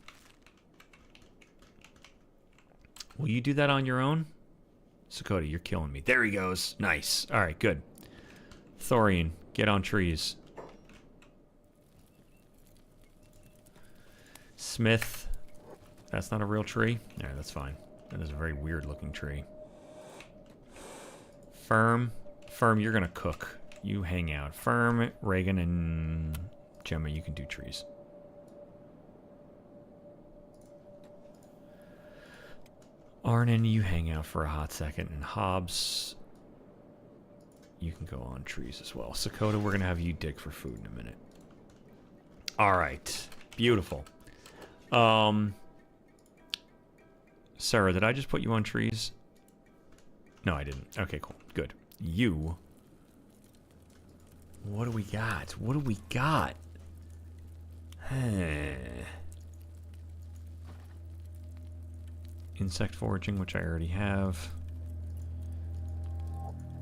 Will you do that on your own? Sakota, you're killing me. There he goes. Nice. All right, good. Thorian, get on trees. Smith. That's not a real tree? Yeah, that's fine. That is a very weird looking tree. Firm. Firm, you're going to cook. You hang out. Firm, Reagan, and Gemma, you can do trees. Arnon, you hang out for a hot second. And Hobbs, you can go on trees as well. Sakota, we're going to have you dig for food in a minute. All right. Beautiful. Sarah, did I just put you on trees? No, I didn't. Okay, cool. Good. You. What do we got? What do we got? Insect foraging, which I already have.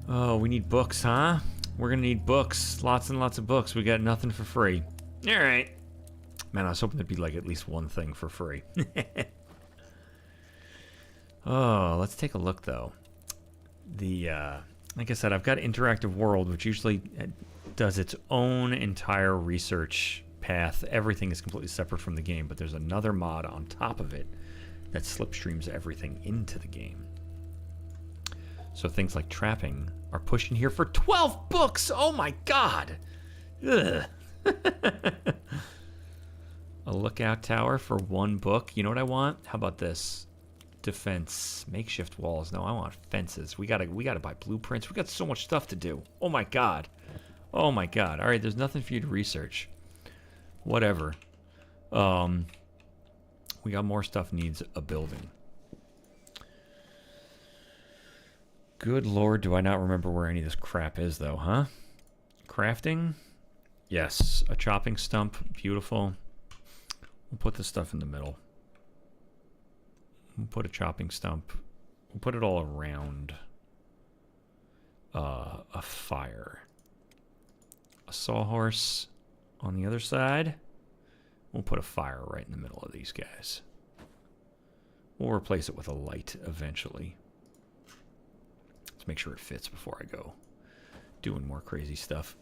Oh, we need books, huh? We're gonna need books. Lots and lots of books. We got nothing for free. Alright. Man, I was hoping there'd be like at least one thing for free. Oh, let's take a look though. Like I said, I've got Interactive World, which usually does its own entire research path. Everything is completely separate from the game, but there's another mod on top of it that slipstreams everything into the game. So things like trapping are pushed in here for 12 books! Oh my god! Ugh. A lookout tower for 1 book. You know what I want? How about this? Defense. Makeshift walls. No, I want fences. We gotta buy blueprints. We got so much stuff to do. Oh my god. Oh my god. Alright, there's nothing for you to research. Whatever. We got more stuff needs a building. Good lord, do I not remember where any of this crap is though, huh? Crafting? Yes. A chopping stump. Beautiful. We'll put this stuff in the middle. We'll put a chopping stump. We'll put it all around a fire. A sawhorse on the other side. We'll put a fire right in the middle of these guys. We'll replace it with a light eventually. Let's make sure it fits before I go doing more crazy stuff.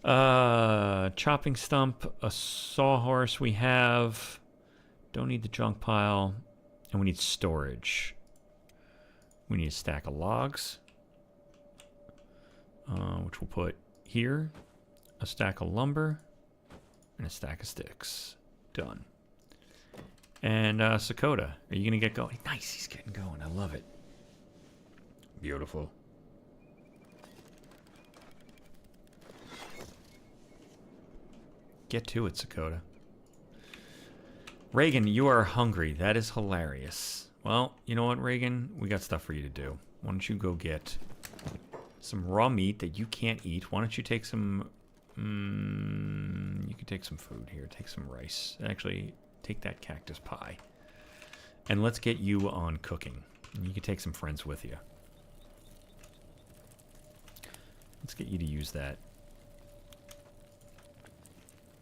Chopping stump, a sawhorse we have. Don't need the junk pile. And we need storage. We need a stack of logs. Which we'll put here. A stack of lumber. And a stack of sticks. Done. And Sakota, are you going to get going? Nice, he's getting going. I love it. Beautiful. Get to it, Sakota. Reagan, you are hungry. That is hilarious. Well, you know what, Reagan? We got stuff for you to do. Why don't you go get some raw meat that you can't eat? Why don't you take some... you can take some food here. Take some rice. Actually, Take that cactus pie. And let's get you on cooking. And you can take some friends with you. Let's get you to use that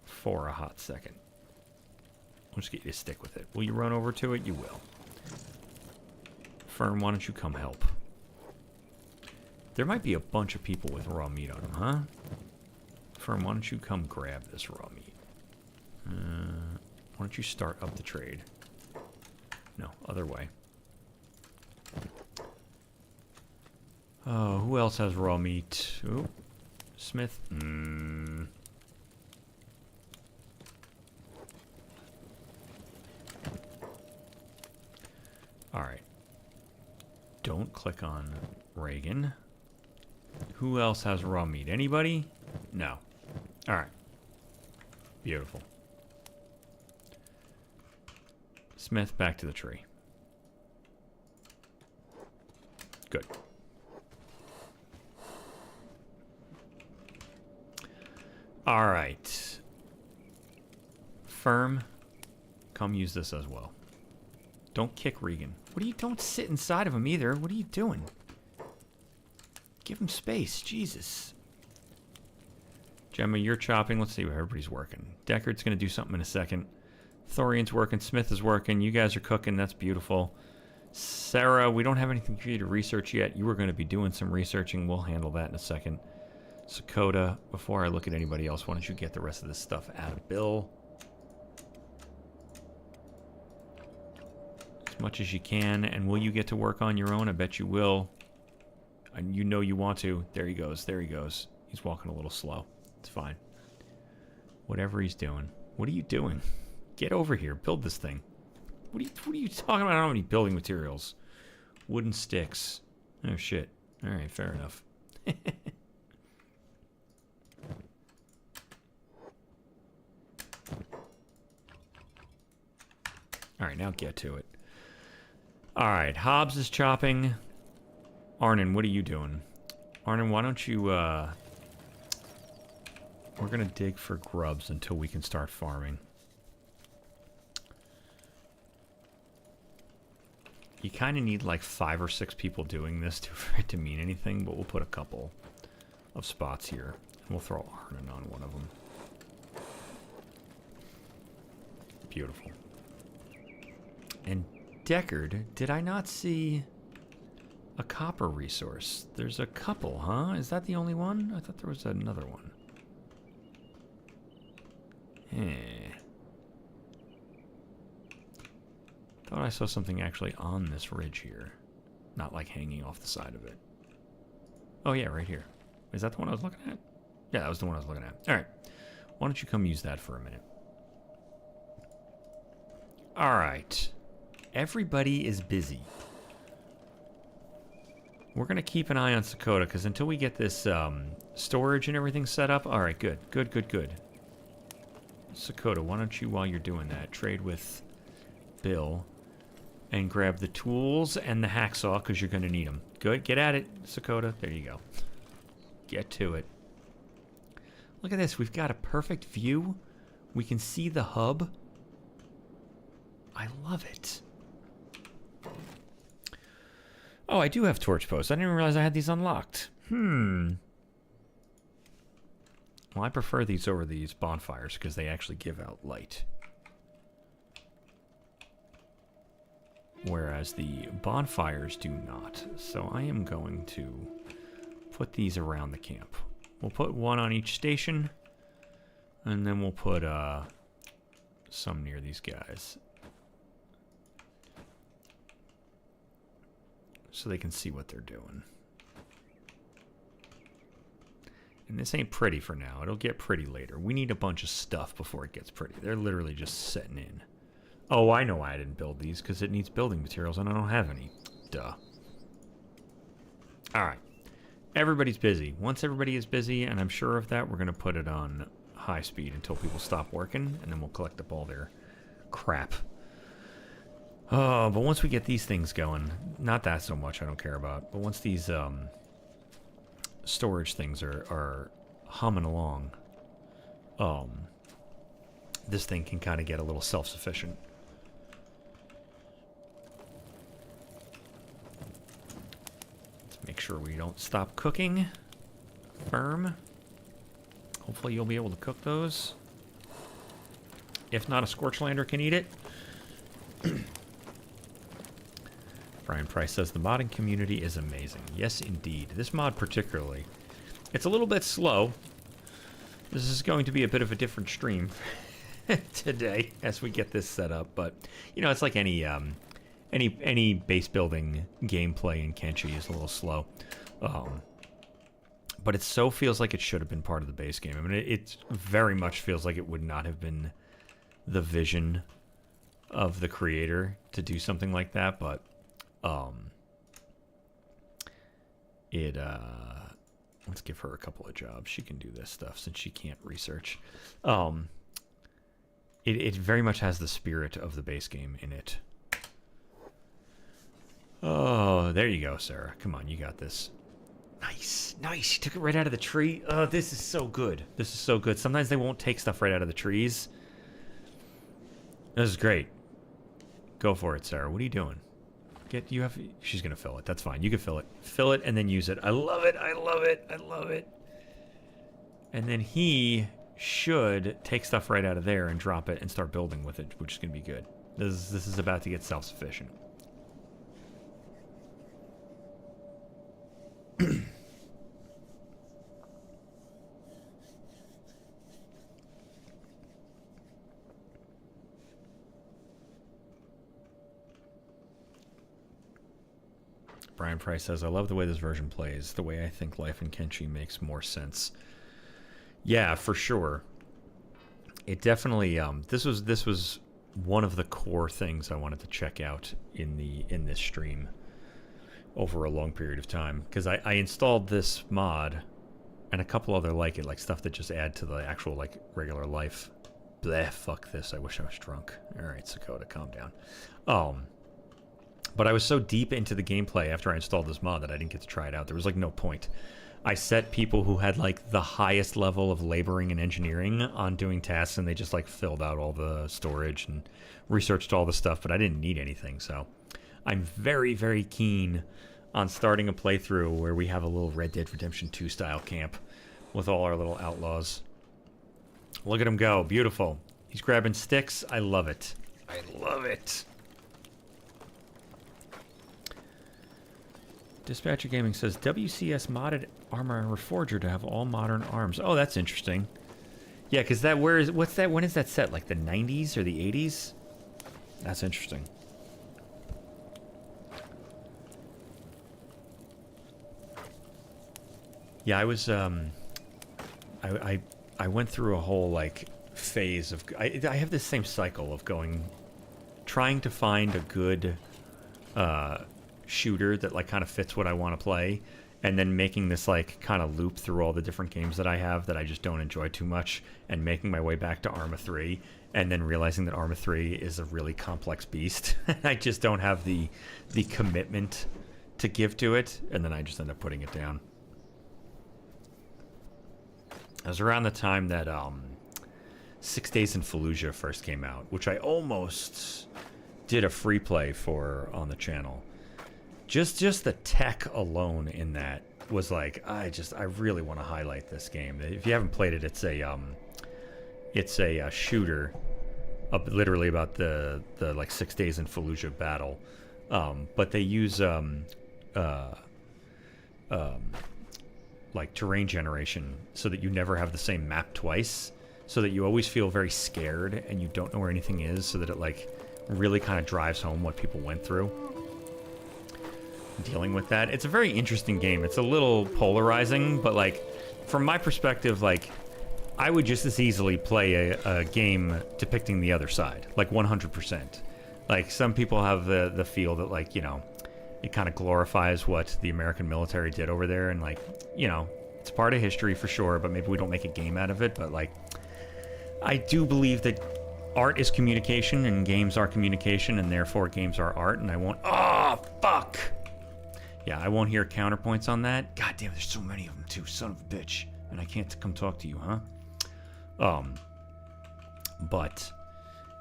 for a hot second. We'll just get you to stick with it. Will you run over to it? You will. Fern, why don't you come help? There might be a bunch of people with raw meat on them, huh? Fern, why don't you come grab this raw meat? Why don't you start up the trade? No, other way. Oh, who else has raw meat? Ooh, Smith. All right. Don't click on Reagan. Who else has raw meat? Anybody? No. All right. Beautiful. Smith, back to the tree. Good. All right. Firm, come use this as well. Don't kick Regan. What are you? Don't sit inside of him either. What are you doing? Give him space. Jesus. Gemma, you're chopping. Let's see what everybody's working. Deckard's going to do something in a second. Thorian's working. Smith is working. You guys are cooking. That's beautiful. Sarah, we don't have anything for you to research yet. You were going to be doing some researching. We'll handle that in a second. Sakota, before I look at anybody else, why don't you get the rest of this stuff out of Bill? As much as you can. And will you get to work on your own? I bet you will. And you know you want to. There he goes. There he goes. He's walking a little slow. It's fine. Whatever he's doing. What are you doing? Get over here. Build this thing. What are you talking about? I don't have any building materials. Wooden sticks. Oh, shit. All right, fair enough. All right, now get to it. All right, Hobbs is chopping. Arnon, what are you doing? Arnon, why don't you, we're going to dig for grubs until we can start farming. You kind of need like 5 or 6 people doing this for it to mean anything, but we'll put a couple of spots here. And we'll throw Arnon on one of them. Beautiful. And Deckard, did I not see a copper resource? There's a couple, huh? Is that the only one? I thought there was another one. Thought I saw something actually on this ridge here. Not like hanging off the side of it. Oh yeah, right here. Is that the one I was looking at? Yeah, that was the one I was looking at. Alright. Why don't you come use that for a minute? Alright. Everybody is busy. We're going to keep an eye on Sakota, because until we get this storage and everything set up... Alright, good. Good, good, good. Sakota, why don't you, while you're doing that, trade with Bill and grab the tools and the hacksaw, because you're going to need them. Good. Get at it, Sakota. There you go. Get to it. Look at this. We've got a perfect view. We can see the hub. I love it. Oh, I do have torch posts. I didn't even realize I had these unlocked. Well, I prefer these over these bonfires because they actually give out light. Whereas the bonfires do not. So I am going to put these around the camp. We'll put one on each station. And then we'll put some near these guys. So they can see what they're doing. And this ain't pretty for now. It'll get pretty later. We need a bunch of stuff before it gets pretty. They're literally just setting in. Oh, I know why I didn't build these. Because it needs building materials and I don't have any. Duh. Alright. Everybody's busy. Once everybody is busy, and I'm sure of that, we're going to put it on high speed until people stop working. And then we'll collect up all their crap. Oh, but once we get these things going, not that so much I don't care about, but once these storage things are humming along, this thing can kind of get a little self-sufficient. Let's make sure we don't stop cooking. Firm. Hopefully you'll be able to cook those. If not, a Scorchlander can eat it. Brian Price says the modding community is amazing. Yes, indeed. This mod particularly. It's a little bit slow. This is going to be a bit of a different stream today as we get this set up, but you know, it's like any base building gameplay in Kenshi is a little slow. But it so feels like it should have been part of the base game. I mean, it very much feels like it would not have been the vision of the creator to do something like that, but let's give her a couple of jobs. She can do this stuff since she can't research. It very much has the spirit of the base game in it. Oh, there you go, Sarah. Come on, you got this. Nice, nice. She took it right out of the tree. Oh, this is so good. This is so good. Sometimes they won't take stuff right out of the trees. This is great. Go for it, Sarah. What are you doing? She's gonna fill it. That's fine. You can fill it. Fill it and then use it. I love it. I love it. I love it. And then he should take stuff right out of there and drop it and start building with it, which is gonna be good. This is about to get self-sufficient. Brian Price says, I love the way this version plays. The way I think life in Kenshi makes more sense. Yeah, for sure. It definitely this was one of the core things I wanted to check out in this stream over a long period of time, because I installed this mod and a couple other like it, like stuff that just add to the actual like regular life. Bleh, fuck this. I wish I was drunk. All right, Sakota, calm down. But I was so deep into the gameplay after I installed this mod that I didn't get to try it out. There was like no point. I set people who had like the highest level of laboring and engineering on doing tasks, and they just like filled out all the storage and researched all the stuff, but I didn't need anything. So I'm very, very keen on starting a playthrough where we have a little Red Dead Redemption 2 style camp with all our little outlaws. Look at him go. Beautiful. He's grabbing sticks. I love it. I love it. Dispatcher Gaming says WCS modded armor reforger to have all modern arms. Oh, that's interesting. Yeah, because what's that? When is that set? Like the 90s or the 80s? That's interesting. Yeah, I was I went through a whole like phase of I have this same cycle of trying to find a good shooter that like kind of fits what I want to play, and then making this like kind of loop through all the different games that I have that I just don't enjoy too much, and making my way back to Arma 3, and then realizing that Arma 3 is a really complex beast. I just don't have the commitment to give to it, and then I just end up putting it down. It was around the time that 6 Days in Fallujah first came out, which I almost did a free play for on the channel. Just the tech alone in that was like, I really want to highlight this game. If you haven't played it, it's a shooter, literally about the like 6 Days in Fallujah battle, but they use like terrain generation so that you never have the same map twice, so that you always feel very scared and you don't know where anything is, so that it like really kind of drives home what people went through dealing with that. It's a very interesting game. It's a little polarizing, but like from my perspective, like I would just as easily play a game depicting the other side, like 100%. Like some people have the feel that like, you know, it kind of glorifies what the American military did over there, and like, you know, it's part of history for sure, but maybe we don't make a game out of it. But like, I do believe that art is communication and games are communication, and therefore games are art, and I won't... Oh, fuck! Yeah, I won't hear counterpoints on that. God damn, there's so many of them too, son of a bitch. And I can't come talk to you, huh? But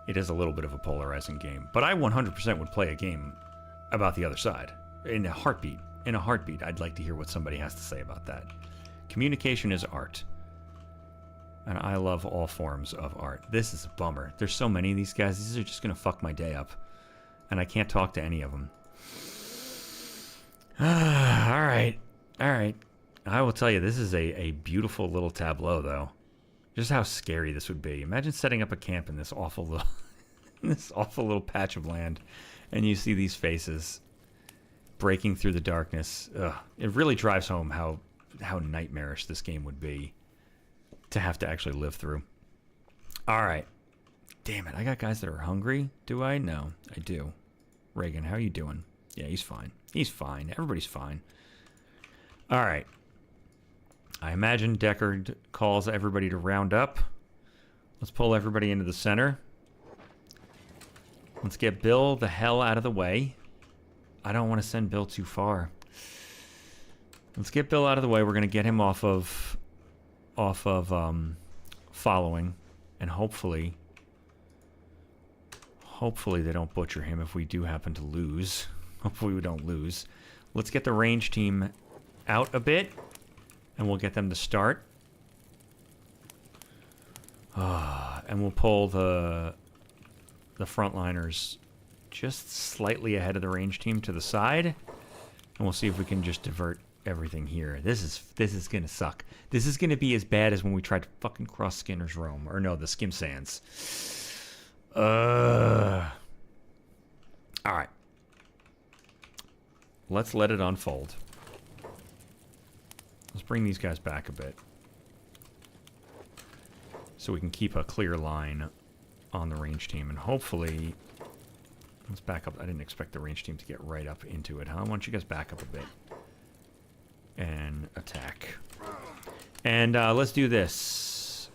it is a little bit of a polarizing game. But I 100% would play a game about the other side. In a heartbeat. In a heartbeat, I'd like to hear what somebody has to say about that. Communication is art. And I love all forms of art. This is a bummer. There's so many of these guys. These are just going to fuck my day up. And I can't talk to any of them. Alright. Alright. I will tell you, this is a beautiful little tableau, though. Just how scary this would be. Imagine setting up a camp in this awful little, this awful little patch of land, and you see these faces breaking through the darkness. Ugh. It really drives home how nightmarish this game would be to have to actually live through. All right. Damn it, I got guys that are hungry. Do I? No, I do. Reagan, how are you doing? Yeah, he's fine. He's fine. Everybody's fine. All right. I imagine Deckard calls everybody to round up. Let's pull everybody into the center. Let's get Bill the hell out of the way. I don't want to send Bill too far. Let's get Bill out of the way. We're going to get him off of following, and hopefully they don't butcher him if we do happen to lose. Hopefully we don't lose. Let's get the range team out a bit, and we'll get them to start. And we'll pull the frontliners just slightly ahead of the range team to the side, and we'll see if we can just divert everything here. This is gonna suck. This is gonna be as bad as when we tried to fucking cross Skinner's Roam, or no, the Skim Sands. All right. Let's let it unfold. Let's bring these guys back a bit so we can keep a clear line on the range team, and hopefully let's back up. I didn't expect the range team to get right up into it, huh? Why don't you guys back up a bit and attack. And let's do this.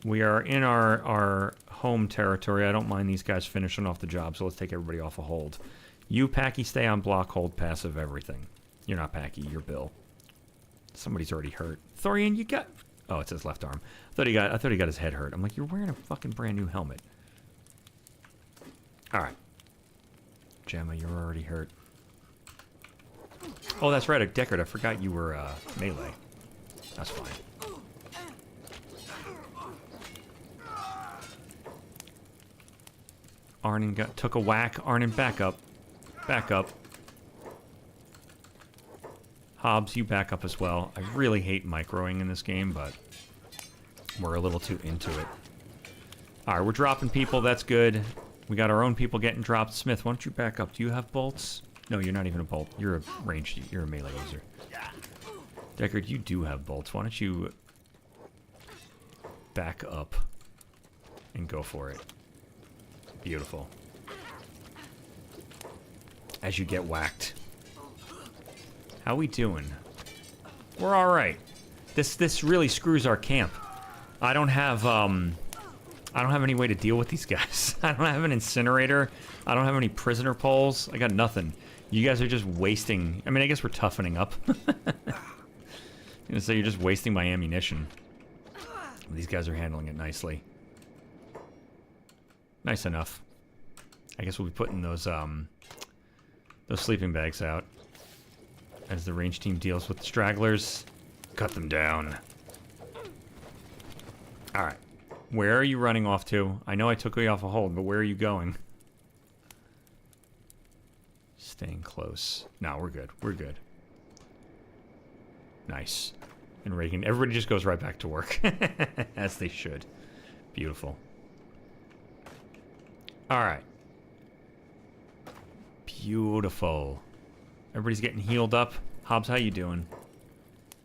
We are in our home territory. I don't mind these guys finishing off the job, so let's take everybody off a hold. You, Packy, stay on block, hold, passive, everything. You're not Packy, you're Bill. Somebody's already hurt. Thorian, you got... Oh, it says left arm. I thought he got his head hurt. I'm like, you're wearing a fucking brand new helmet. Alright. Gemma, you're already hurt. Oh, that's right, Deckard. I forgot you were melee. That's fine. Arnon took a whack. Arnon, back up. Back up. Hobbs, you back up as well. I really hate microing in this game, but we're a little too into it. Alright, we're dropping people. That's good. We got our own people getting dropped. Smith, why don't you back up? Do you have bolts? No, you're not even a bolt. You're a ranged. You're a melee user. Deckard, you do have bolts. Why don't you back up and go for it? Beautiful. As you get whacked. How we doing? We're all right. This really screws our camp. I don't have any way to deal with these guys. I don't have an incinerator. I don't have any prisoner poles. I got nothing. You guys are just wasting... I mean, I guess we're toughening up. I'm gonna say you're just wasting my ammunition. These guys are handling it nicely. Nice enough. I guess we'll be putting those sleeping bags out as the range team deals with the stragglers. Cut them down. Alright. Where are you running off to? I know I took you off a hold, but where are you going? Staying close. No, we're good. We're good. Nice. And Reagan, everybody just goes right back to work. As they should. Beautiful. Alright. Beautiful. Everybody's getting healed up. Hobbs, how you doing?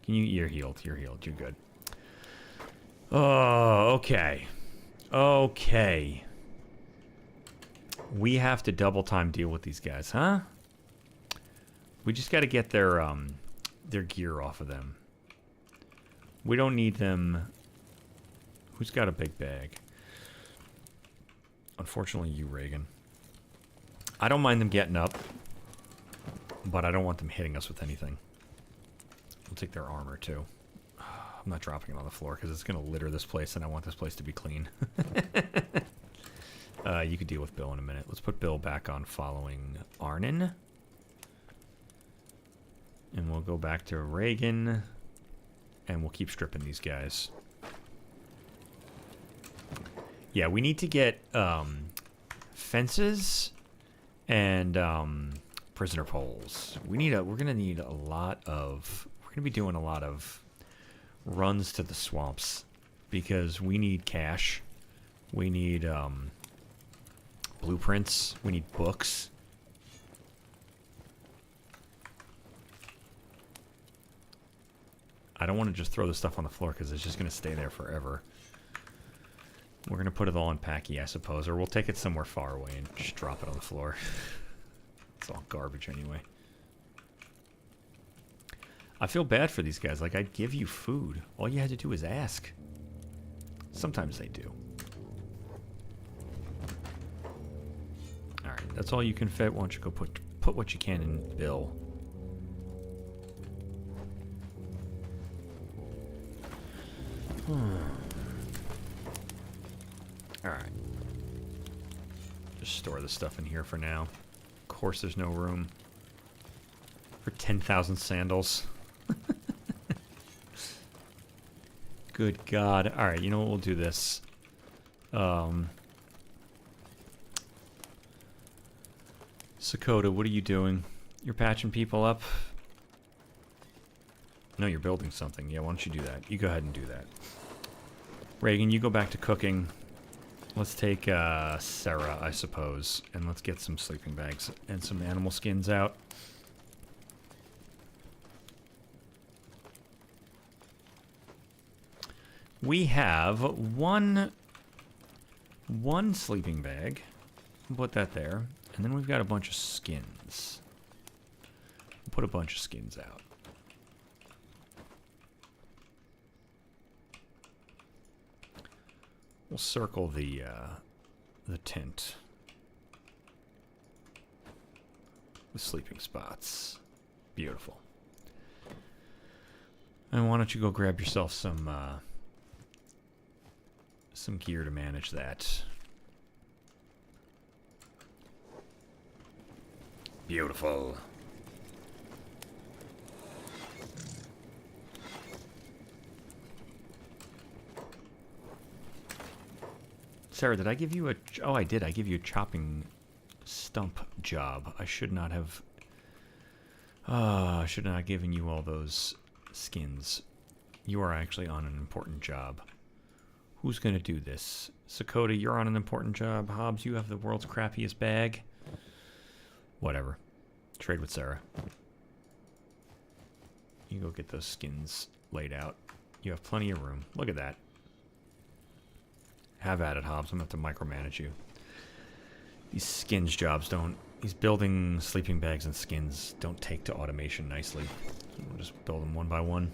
You're healed. You're healed. You're good. Oh, okay. Okay. We have to double time deal with these guys, huh? We just got to get their gear off of them. We don't need them. Who's got a big bag? Unfortunately, you, Reagan. I don't mind them getting up, but I don't want them hitting us with anything. We'll take their armor, too. I'm not dropping it on the floor because it's going to litter this place, and I want this place to be clean. You could deal with Bill in a minute. Let's put Bill back on following Arnon. And we'll go back to Reagan, and we'll keep stripping these guys. Yeah, we need to get fences and prisoner poles. We're gonna need a lot of. We're gonna be doing a lot of runs to the swamps because we need cash. We need blueprints. We need books. I don't want to just throw this stuff on the floor because it's just going to stay there forever. We're going to put it all in Packy, I suppose, or we'll take it somewhere far away and just drop it on the floor. It's all garbage anyway. I feel bad for these guys. Like, I'd give you food. All you had to do was ask. Sometimes they do. Alright, that's all you can fit. Why don't you go put what you can in Bill. Alright. Just store the stuff in here for now. Of course there's no room for 10,000 sandals. Good God. Alright, you know what? We'll do this. Sakota, what are you doing? You're patching people up? No, you're building something. Yeah, why don't you do that? You go ahead and do that. Reagan, you go back to cooking. Let's take Sarah, I suppose, and let's get some sleeping bags and some animal skins out. We have one sleeping bag. Put that there. And then we've got a bunch of skins. We'll put a bunch of skins out. We'll circle the tent with sleeping spots. Beautiful. And why don't you go grab yourself some gear to manage that. Beautiful. Sarah, did I give you a... Oh, I did. I give you a chopping stump job. I should not have... I should not have given you all those skins. You are actually on an important job. Who's going to do this? Sakota, you're on an important job. Hobbs, you have the world's crappiest bag. Whatever. Trade with Sarah. You go get those skins laid out. You have plenty of room. Look at that. Have at it, Hobbs. I'm going to have to micromanage you. These skins jobs don't... These building sleeping bags and skins don't take to automation nicely. So we'll just build them one by one.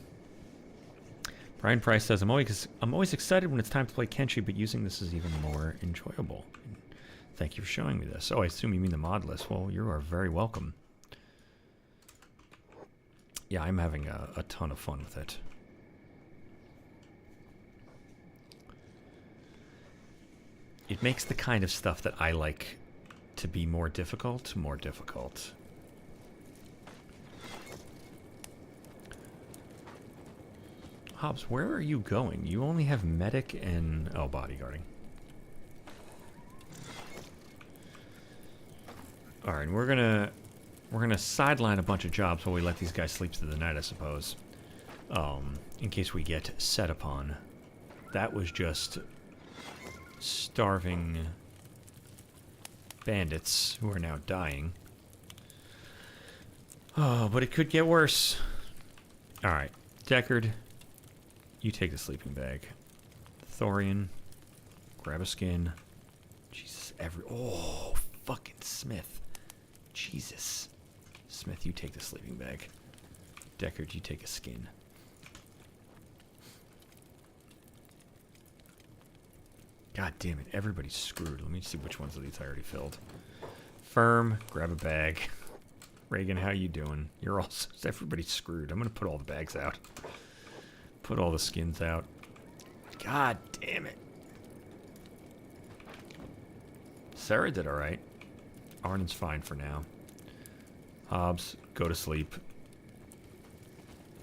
Brian Price says, I'm always excited when it's time to play Kenshi, but using this is even more enjoyable. Thank you for showing me this. Oh, I assume you mean the mod list. Well, you are very welcome. Yeah, I'm having a ton of fun with it. It makes the kind of stuff that I like to be more difficult, more difficult. Hobbs, where are you going? You only have medic and... Oh, bodyguarding. Alright, we're gonna sideline a bunch of jobs while we let these guys sleep through the night, I suppose. In case we get set upon. That was just starving bandits who are now dying. Oh, but it could get worse. Alright, Deckard, you take the sleeping bag. Thorian, grab a skin. Jesus, oh, fucking Smith. Jesus. Smith, you take the sleeping bag. Deckard, you take a skin. God damn it, everybody's screwed. Let me see which ones of these I already filled. Firm, grab a bag. Reagan, how you doing? You're all... Everybody's screwed. I'm gonna put all the bags out. Put all the skins out. God damn it. Sarah did alright. Arnon's fine for now. Hobbs, go to sleep.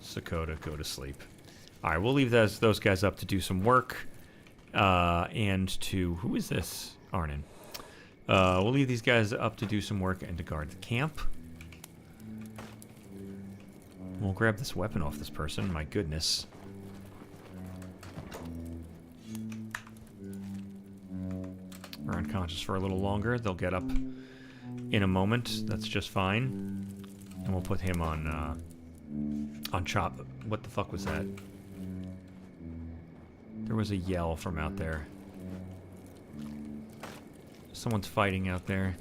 Sakota, go to sleep. Alright, we'll leave those guys up to do some work. And to... Who is this? Arnon. We'll leave these guys up to do some work and to guard the camp. We'll grab this weapon off this person. My goodness. We're unconscious for a little longer. They'll get up in a moment. That's just fine. And we'll put him on chop. What the fuck was that? There was a yell from out there. Someone's fighting out there.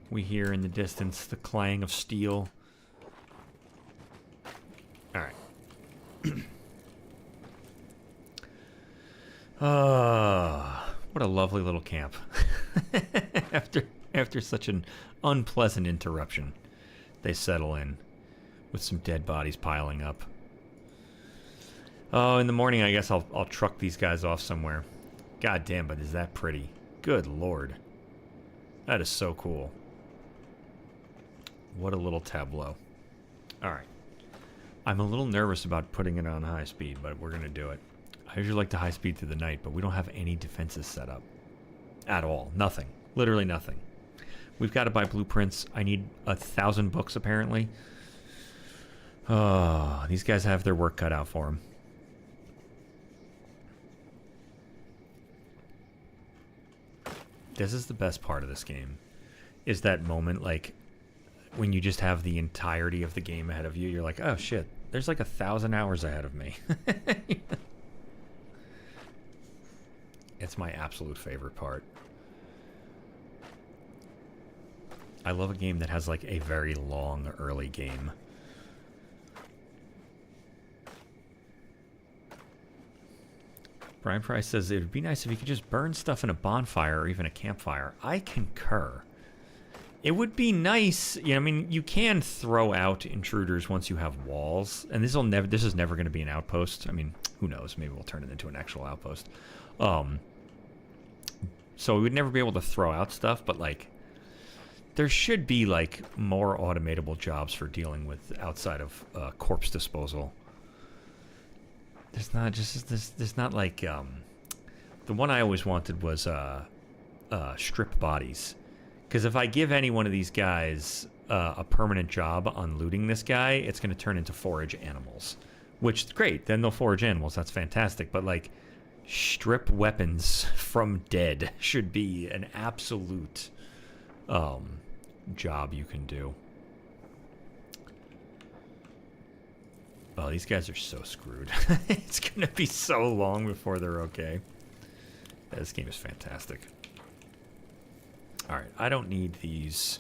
We hear in the distance the clang of steel. Alright. What a lovely little camp. After such an unpleasant interruption, they settle in with some dead bodies piling up. Oh, in the morning I guess I'll truck these guys off somewhere. God damn, but is that pretty. Good lord. That is so cool. What a little tableau. Alright. I'm a little nervous about putting it on high speed, but we're going to do it. I usually like to high speed through the night, but we don't have any defenses set up. At all. Nothing. Literally nothing. We've got to buy blueprints. I need 1,000 books, apparently. Oh, these guys have their work cut out for them. This is the best part of this game. Is that moment, like, when you just have the entirety of the game ahead of you. You're like, oh shit, there's like 1,000 hours ahead of me. It's my absolute favorite part. I love a game that has like a very long early game. Brian Price says it would be nice if you could just burn stuff in a bonfire or even a campfire. I concur. It would be nice. You know, I mean, you can throw out intruders once you have walls, and this is never going to be an outpost. I mean, who knows? Maybe we'll turn it into an actual outpost. So we would never be able to throw out stuff, but like, there should be like more automatable jobs for dealing with outside of corpse disposal. There's not just there's not like the one I always wanted was strip bodies, because if I give any one of these guys a permanent job on looting this guy, it's going to turn into forage animals, which is great. Then they'll forage animals. That's fantastic. But like, strip weapons from dead should be an absolute job you can do. Oh, these guys are so screwed. It's gonna be so long before they're okay. Yeah, this game is fantastic. Alright, I don't need these.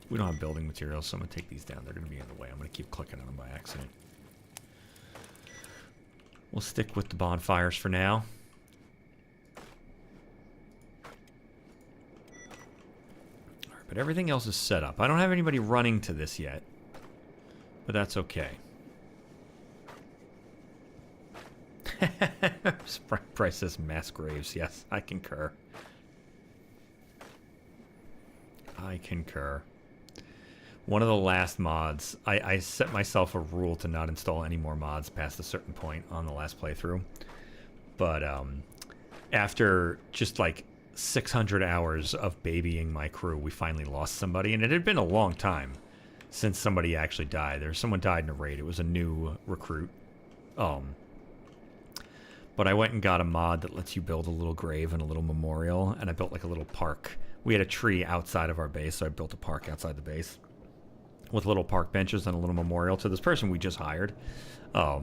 We don't have building materials, so I'm gonna take these down. They're gonna be in the way. I'm gonna keep clicking on them by accident. We'll stick with the bonfires for now. Alright, but everything else is set up. I don't have anybody running to this yet, but that's okay. Price says mass graves. Yes, I concur. I concur. One of the last mods, I set myself a rule to not install any more mods past a certain point on the last playthrough. But after just like 600 hours of babying my crew, we finally lost somebody, and it had been a long time since somebody actually died. Someone died in a raid. It was a new recruit. But I went and got a mod that lets you build a little grave and a little memorial, and I built like a little park. We had a tree outside of our base, so I built a park outside the base with little park benches and a little memorial to this person we just hired. I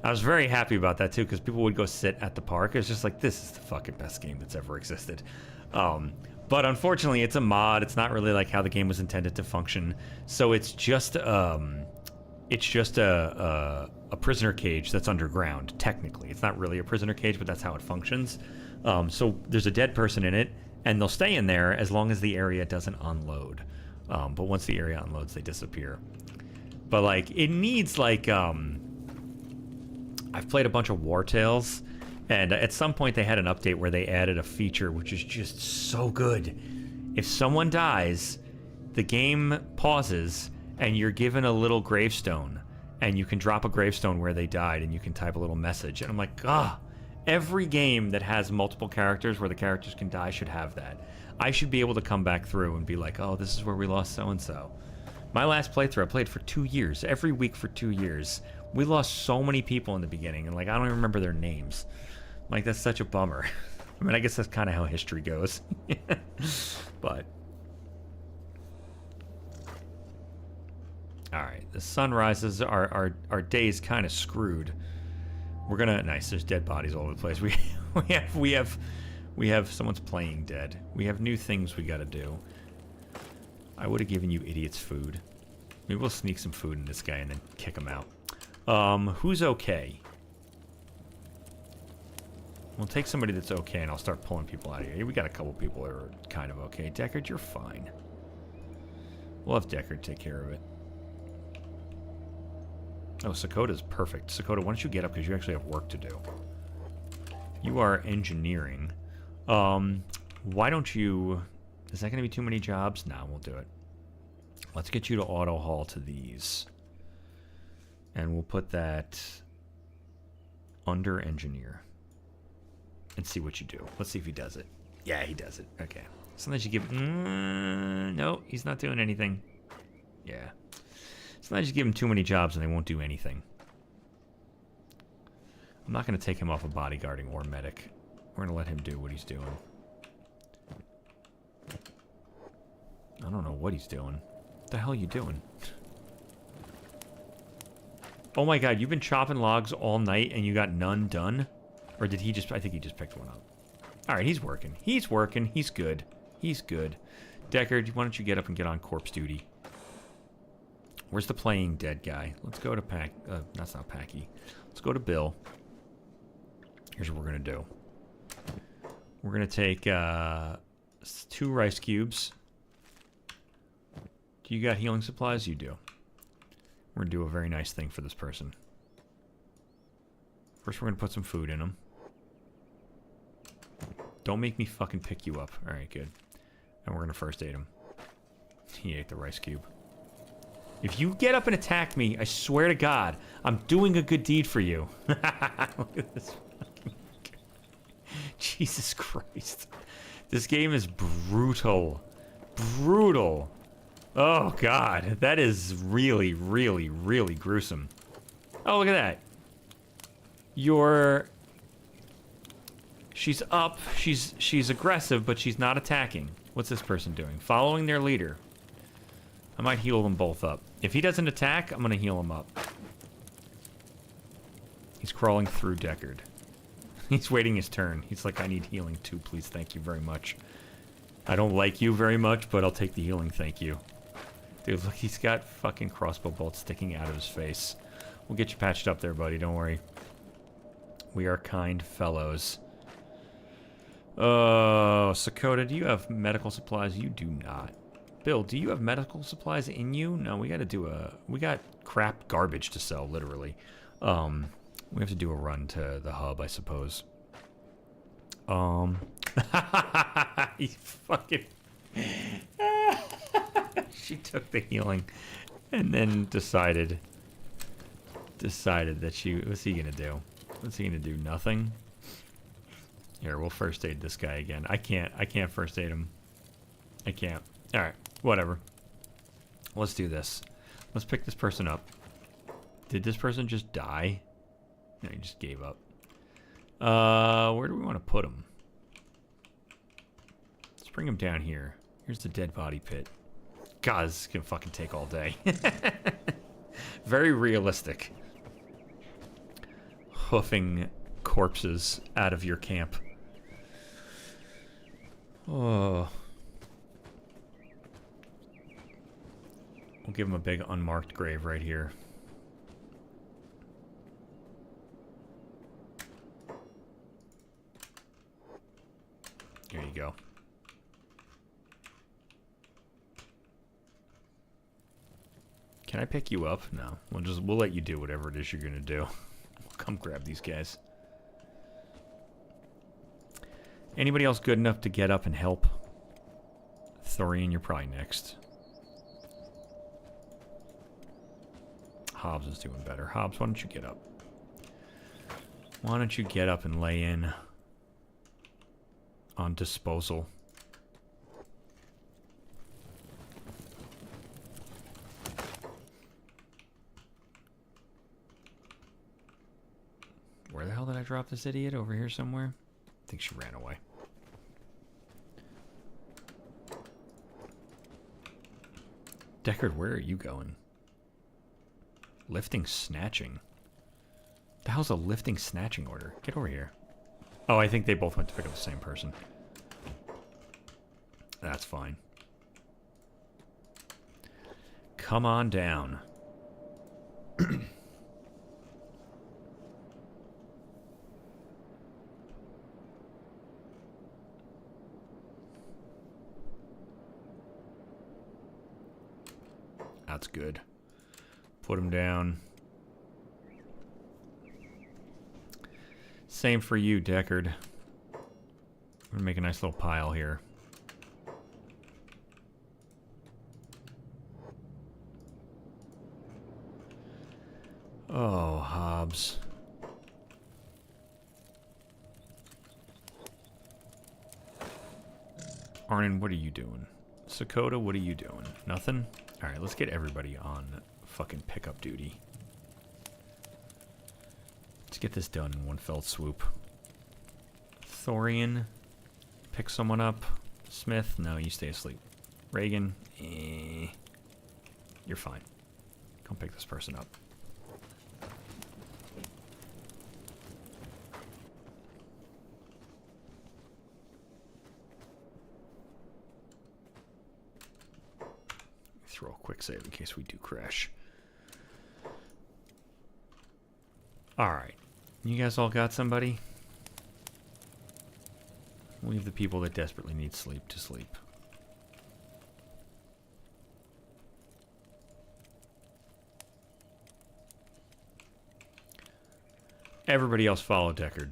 was very happy about that too, because people would go sit at the park. It was just like, this is the fucking best game that's ever existed. But unfortunately, it's a mod. It's not really like how the game was intended to function. So it's just a prisoner cage that's underground, technically. It's not really a prisoner cage, but that's how it functions. So there's a dead person in it, and they'll stay in there as long as the area doesn't unload. But once the area unloads, they disappear. But like, it needs like I've played a bunch of War Tales, and at some point they had an update where they added a feature which is just so good. If someone dies, the game pauses, and you're given a little gravestone, and you can drop a gravestone where they died, and you can type a little message. And I'm like, every game that has multiple characters where the characters can die should have that. I should be able to come back through and be like, oh, this is where we lost so-and-so. My last playthrough, I played for 2 years, every week for 2 years. We lost so many people in the beginning, and like, I don't even remember their names. Like, that's such a bummer. I mean, I guess that's kind of how history goes. But all right, the sun rises. Our day's kind of screwed. We're gonna nice. There's dead bodies all over the place. We have someone's playing dead. We have new things we gotta do. I would have given you idiots food. Maybe we'll sneak some food in this guy and then kick him out. Who's okay? We'll take somebody that's okay, and I'll start pulling people out of here. We got a couple people that are kind of okay. Deckard, you're fine. We'll have Deckard take care of it. Oh, Sakota's perfect. Sakota, why don't you get up, because you actually have work to do. You are engineering. Why don't you... Is that going to be too many jobs? Nah, we'll do it. Let's get you to auto haul to these. And we'll put that under engineer. And see what you do. Let's see if he does it. Yeah, he does it. Okay. Sometimes you give... no, he's not doing anything. Yeah. Sometimes you give him too many jobs and they won't do anything. I'm not going to take him off of bodyguarding or medic. We're going to let him do what he's doing. I don't know what he's doing. What the hell are you doing? Oh my god, you've been chopping logs all night and you got none done? Or did he just... I think he just picked one up. Alright, he's working. He's working. He's good. He's good. Deckard, why don't you get up and get on corpse duty? Where's the playing dead guy? Let's go to Pack... that's not Packy. Let's go to Bill. Here's what we're going to do. We're going to take 2 rice cubes. Do you got healing supplies? You do. We're going to do a very nice thing for this person. First, we're going to put some food in him. Don't make me fucking pick you up. Alright, good. And we're going to first aid him. He ate the rice cube. If you get up and attack me, I swear to God, I'm doing a good deed for you. Look at this fucking... Jesus Christ. This game is brutal. Brutal. Oh, God. That is really, really, really gruesome. Oh, look at that. She's up. She's aggressive, but she's not attacking. What's this person doing? Following their leader. I might heal them both up. If he doesn't attack, I'm going to heal him up. He's crawling through Deckard. He's waiting his turn. He's like, I need healing too, please. Thank you very much. I don't like you very much, but I'll take the healing, thank you. Dude, look, he's got fucking crossbow bolts sticking out of his face. We'll get you patched up there, buddy. Don't worry. We are kind fellows. Oh, Sakota, do you have medical supplies? You do not. Bill, do you have medical supplies in you? No, we got to do a... We got crap garbage to sell, literally. We have to do a run to the hub, I suppose. He fucking... She took the healing and then decided that she... What's he gonna do? What's he gonna do? Nothing? Here, we'll first aid this guy again. I can't first aid him. I can't. Alright, whatever. Let's do this. Let's pick this person up. Did this person just die? No, he just gave up. Where do we want to put him? Let's bring him down here. Here's the dead body pit. God, this is gonna fucking take all day. Very realistic. Hoofing corpses out of your camp. Oh. We'll give him a big unmarked grave right here. There you go. Can I pick you up? No. We'll let you do whatever it is you're gonna do. We'll come grab these guys. Anybody else good enough to get up and help? Thorian, you're probably next. Hobbs is doing better. Hobbs, why don't you get up? Why don't you get up and lay in on disposal? Where the hell did I drop this idiot? Over here somewhere? I think she ran away. Deckard, where are you going? Lifting snatching. The hell's a lifting snatching order? Get over here. Oh, I think they both went to pick up the same person. That's fine. Come on down. That's good. Put him down. Same for you, Deckard. We're gonna make a nice little pile here. Oh, Hobbs. Arnon, what are you doing? Sakota, what are you doing? Nothing? Alright, let's get everybody on fucking pickup duty. Let's get this done in one fell swoop. Thorian, pick someone up. Smith, no, you stay asleep. Reagan, you're fine. Come pick this person up. Throw a quick save in case we do crash. Alright. You guys all got somebody? Leave the people that desperately need sleep to sleep. Everybody else follow Deckard.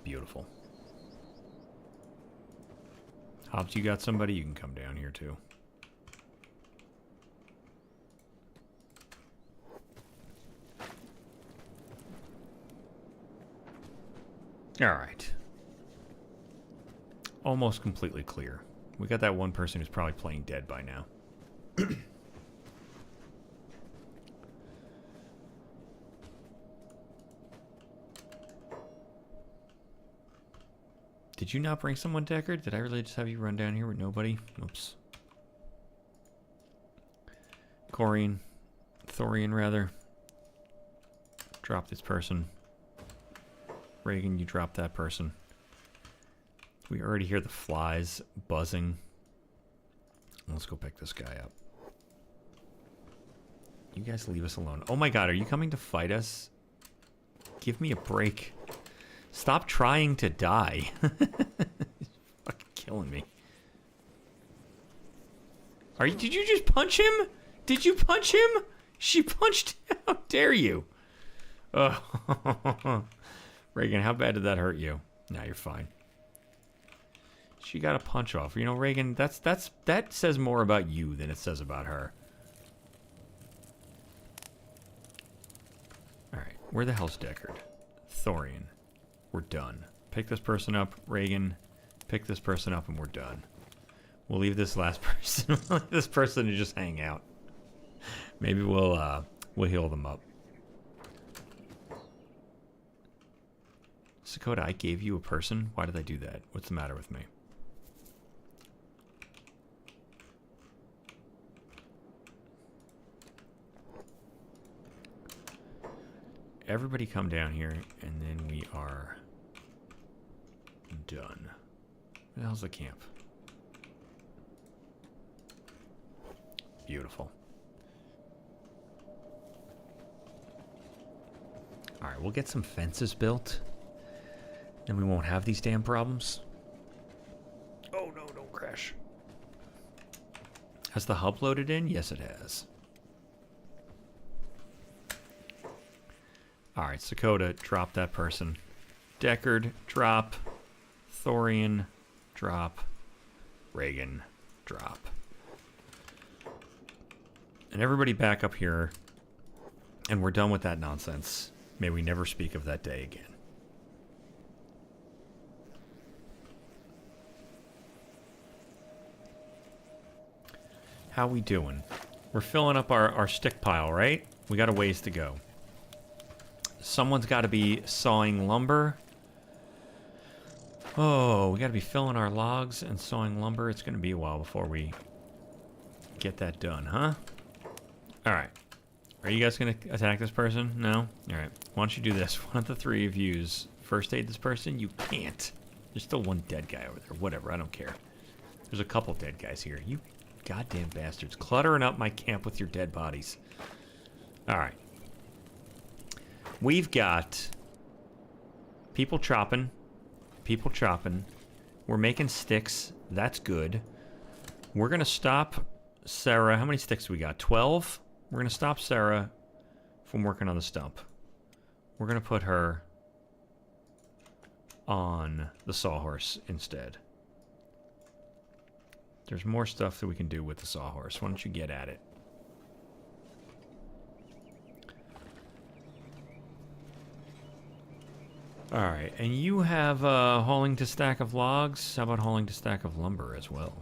Beautiful. Hobbs, you got somebody? You can come down here too. Alright. Almost completely clear. We got that one person who's probably playing dead by now. Did you not bring someone, Deckard? Did I really just have you run down here with nobody? Oops. Thorian, rather. Drop this person. Reagan, you drop that person. We already hear the flies buzzing. Let's go pick this guy up. You guys leave us alone. Oh my god, are you coming to fight us? Give me a break. Stop trying to die. He's fucking killing me. Did you just punch him? Did you punch him? She punched him. How dare you? Reagan, how bad did that hurt you? Nah, you're fine. She got a punch off. You know, Reagan, that says more about you than it says about her. Alright, where the hell's Deckard? Thorian. We're done. Pick this person up, Reagan. Pick this person up and we're done. We'll leave this last person, this person to just hang out. Maybe we'll heal them up. Sakota, I gave you a person? Why did I do that? What's the matter with me? Everybody come down here, and then we are done. Where the hell's the camp? Beautiful. Alright, we'll get some fences built. Then we won't have these damn problems. Oh no, don't crash. Has the hub loaded in? Yes, it has. Alright, Sakota, drop that person. Deckard, drop. Thorian, drop. Reagan, drop. And everybody back up here. And we're done with that nonsense. May we never speak of that day again. How we doing? We're filling up our stick pile, right? We got a ways to go. Someone's got to be sawing lumber. Oh, we got to be filling our logs and sawing lumber. It's going to be a while before we get that done, huh? All right. Are you guys going to attack this person? No? All right. Why don't you do this? One of the three of yous first aid this person? You can't. There's still one dead guy over there. Whatever. I don't care. There's a couple dead guys here. You goddamn bastards. Cluttering up my camp with your dead bodies. All right. We've got people chopping. People chopping. We're making sticks. That's good. We're going to stop Sarah. How many sticks do we got? 12? We're going to stop Sarah from working on the stump. We're going to put her on the sawhorse instead. There's more stuff that we can do with the sawhorse. Why don't you get at it? Alright, and you have hauling to stack of logs. How about hauling to stack of lumber as well?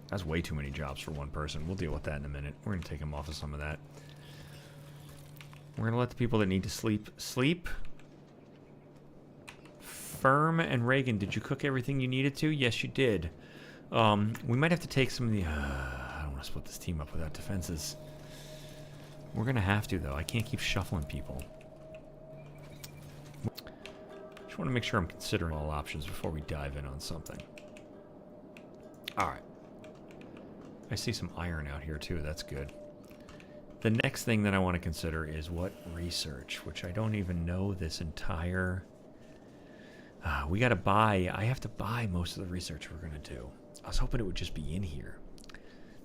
That's way too many jobs for one person. We'll deal with that in a minute. We're going to take them off of some of that. We're going to let the people that need to sleep, sleep. Firm and Reagan, did you cook everything you needed to? Yes, you did. We might have to take some of the... I don't want to split this team up without defenses. We're going to have to, though. I can't keep shuffling people. Just want to make sure I'm considering all options before we dive in on something. Alright. I see some iron out here, too. That's good. The next thing that I want to consider is what research, which I don't even know this entire... we got to buy... I have to buy most of the research we're going to do. I was hoping it would just be in here.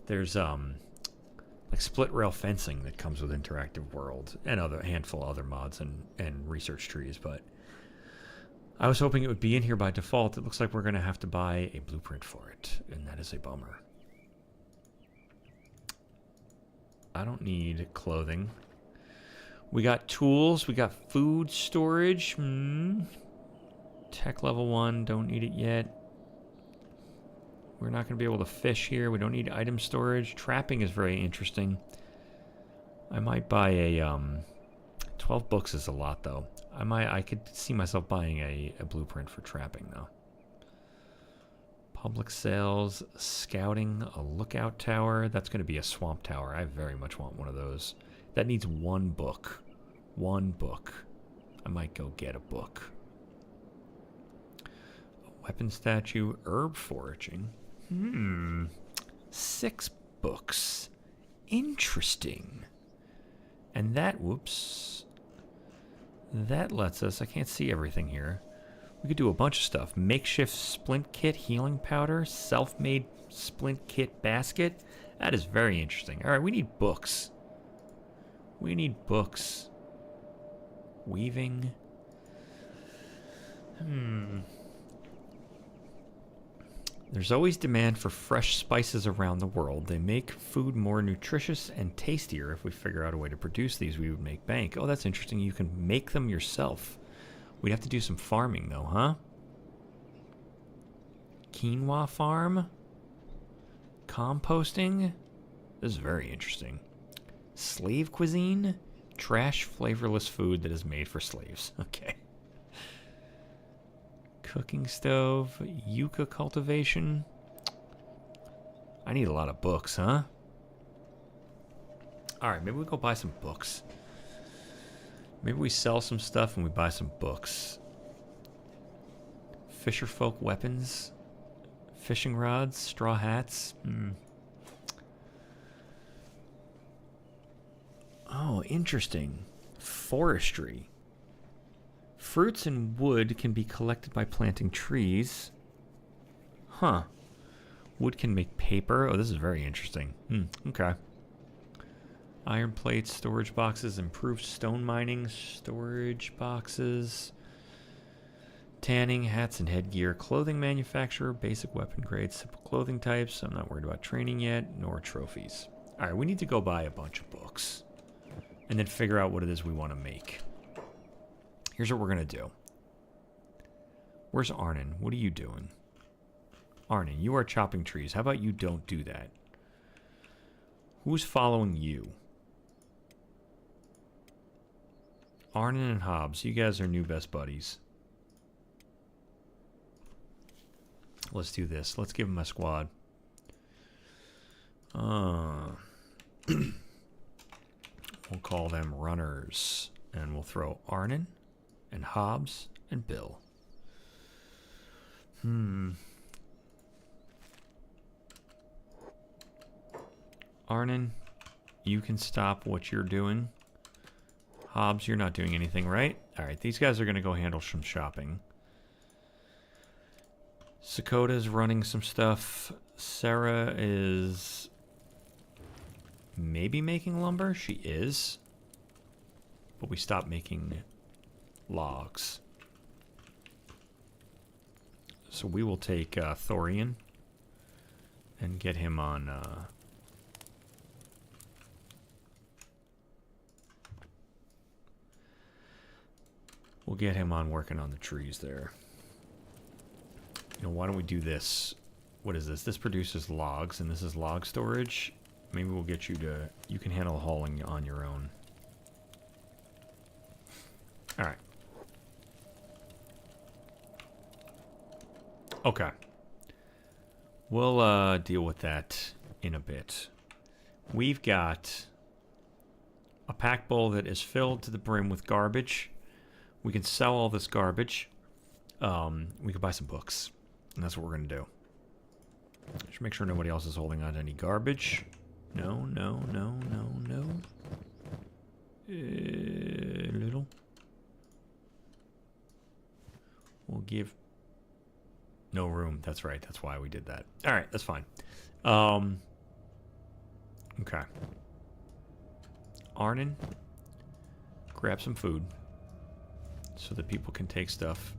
There's, like split rail fencing that comes with Interactive World and a handful of other mods and research trees, but I was hoping it would be in here by default. It looks like we're going to have to buy a blueprint for it, and that is a bummer. I don't need clothing. We got tools. We got food storage. Tech level 1. Don't need it yet. We're not going to be able to fish here. We don't need item storage. Trapping is very interesting. I might buy a 12 books is a lot though. I could see myself buying a blueprint for trapping though. Public sales, scouting, a lookout tower. That's going to be a swamp tower. I very much want one of those. That needs one book. One book. I might go get a book. A weapon statue, herb foraging. 6 books. Interesting. And that, whoops. That lets us, I can't see everything here. We could do a bunch of stuff. Makeshift splint kit, healing powder, self-made splint kit basket. That is very interesting. All right, we need books. We need books. Weaving. There's always demand for fresh spices around the world. They make food more nutritious and tastier. If we figure out a way to produce these, we would make bank. Oh, that's interesting. You can make them yourself. We'd have to do some farming, though, huh? Quinoa farm? Composting? This is very interesting. Slave cuisine? Trash, flavorless food that is made for slaves. Okay. Cooking stove, yucca cultivation. I need a lot of books, huh? Alright, maybe we go buy some books. Maybe we sell some stuff and we buy some books. Fisherfolk weapons. Fishing rods, straw hats. Oh, interesting. Forestry. Fruits and wood can be collected by planting trees. Huh. Wood can make paper. Oh, this is very interesting. Okay. Iron plates, storage boxes, improved stone mining, storage boxes, tanning, hats and headgear, clothing manufacturer, basic weapon grades, simple clothing types. I'm not worried about training yet, nor trophies. All right, we need to go buy a bunch of books and then figure out what it is we want to make. Here's what we're going to do. Where's Arnon? What are you doing? Arnon, you are chopping trees. How about you don't do that? Who's following you? Arnon and Hobbs, you guys are new best buddies. Let's do this. Let's give them a squad. We'll call them runners. And we'll throw Arnon and Hobbs and Bill. Arnon, you can stop what you're doing. Hobbs, you're not doing anything, right? Alright, these guys are going to go handle some shopping. Sakota's running some stuff. Sarah is maybe making lumber. She is. But we stopped making logs. So we will take Thorian and get him on... we'll get him on working on the trees there. You know, why don't we do this? What is this? This produces logs, and this is log storage. Maybe we'll get you to... you can handle hauling on your own. Alright. Okay. We'll deal with that in a bit. We've got a pack bowl that is filled to the brim with garbage. We can sell all this garbage. We can buy some books. And that's what we're going to do. Just make sure nobody else is holding on to any garbage. No, no, no, no, no. Little. We'll give... no room. That's right. That's why we did that. All right. That's fine. Okay. Arnon, grab some food so that people can take stuff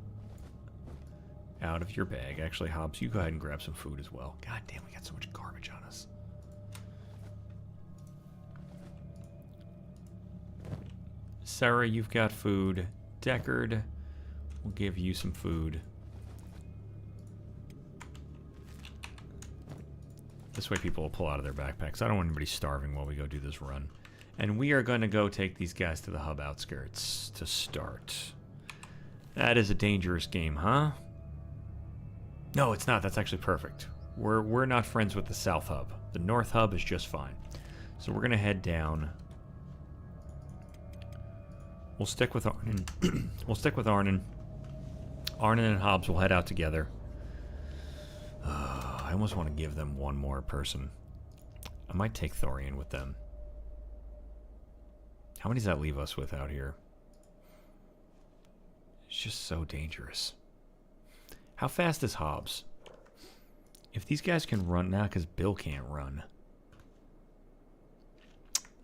out of your bag. Actually, Hobbs, you go ahead and grab some food as well. God damn, we got so much garbage on us. Sarah, you've got food. Deckard, we'll give you some food. This way people will pull out of their backpacks. I don't want anybody starving while we go do this run. And we are going to go take these guys to the hub outskirts to start. That is a dangerous game, huh? No, it's not. That's actually perfect. We're not friends with the south hub. The north hub is just fine. So we're going to head down. We'll stick with Arnon. We'll stick with Arnon. Arnon and Hobbs will head out together. I almost want to give them one more person. I might take Thorian with them. How many does that leave us with out here? It's just so dangerous. How fast is Hobbs? If these guys can run now, because Bill can't run.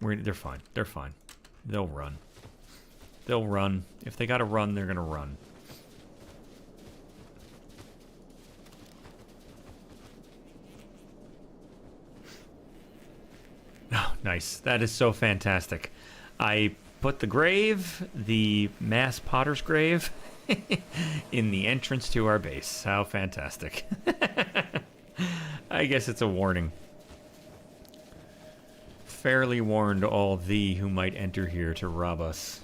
They're fine. They're fine. They'll run. They'll run. If they gotta run, they're gonna run. Oh, nice. That is so fantastic. I put the grave, the mass potter's grave, in the entrance to our base. How fantastic. I guess it's a warning. Fairly warned all thee who might enter here to rob us.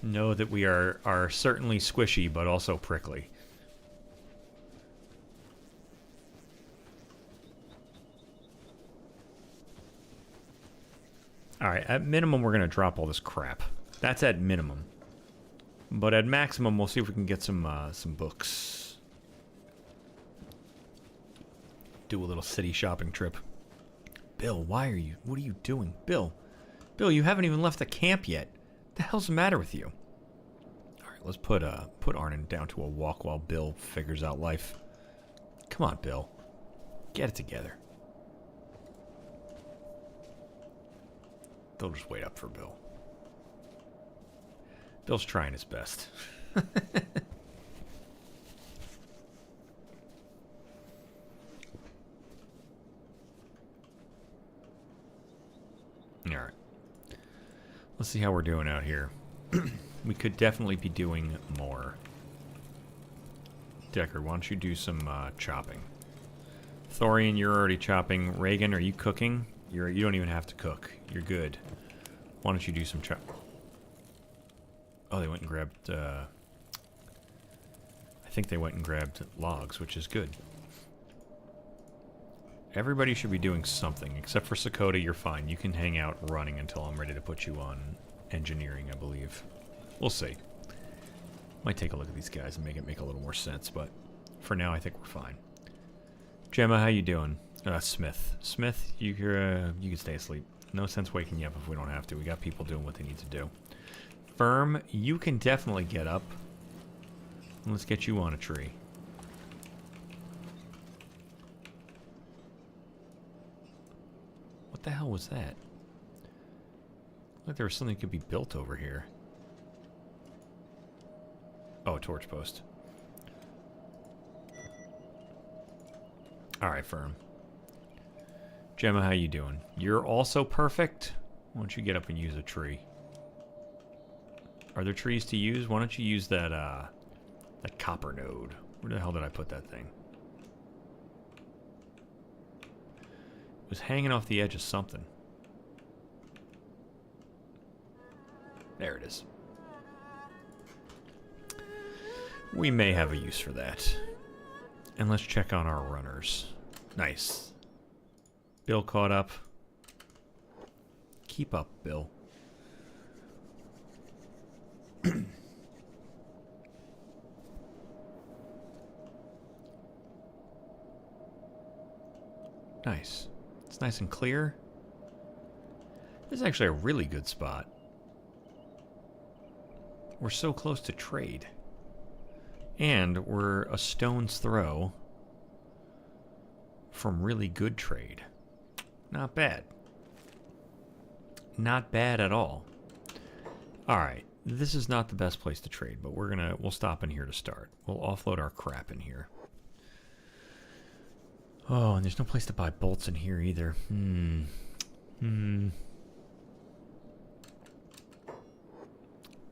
Know that we are certainly squishy, but also prickly. Alright, at minimum we're going to drop all this crap. That's at minimum. But at maximum we'll see if we can get some books. Do a little city shopping trip. Bill, what are you doing? Bill, you haven't even left the camp yet. What the hell's the matter with you? Alright, let's put Arnon down to a walk while Bill figures out life. Come on, Bill. Get it together. They'll just wait up for Bill. Bill's trying his best. Alright. Let's see how we're doing out here. We could definitely be doing more. Decker, why don't you do some chopping? Thorian, you're already chopping. Reagan, are you cooking? You don't even have to cook. You're good. Why don't you do some chop? Oh, they went and grabbed... I think they went and grabbed logs, which is good. Everybody should be doing something, except for Sakota, you're fine. You can hang out running until I'm ready to put you on engineering, I believe. We'll see. Might take a look at these guys and make it make a little more sense, but for now I think we're fine. Gemma, how you doing? Smith. Smith, you can stay asleep. No sense waking you up if we don't have to. We got people doing what they need to do. Firm, you can definitely get up. Let's get you on a tree. What the hell was that? Like there was something that could be built over here. Oh, a torch post. Alright, Firm. Gemma, how you doing? You're also perfect? Why don't you get up and use a tree? Are there trees to use? Why don't you use that, that copper node? Where the hell did I put that thing? It was hanging off the edge of something. There it is. We may have a use for that. And let's check on our runners. Nice. Bill caught up. Keep up, Bill. Nice. It's nice and clear. This is actually a really good spot. We're so close to trade. And we're a stone's throw from really good trade. Not bad. Not bad at all. Alright, this is not the best place to trade, but we'll stop in here to start. We'll offload our crap in here. Oh, and there's no place to buy bolts in here either. We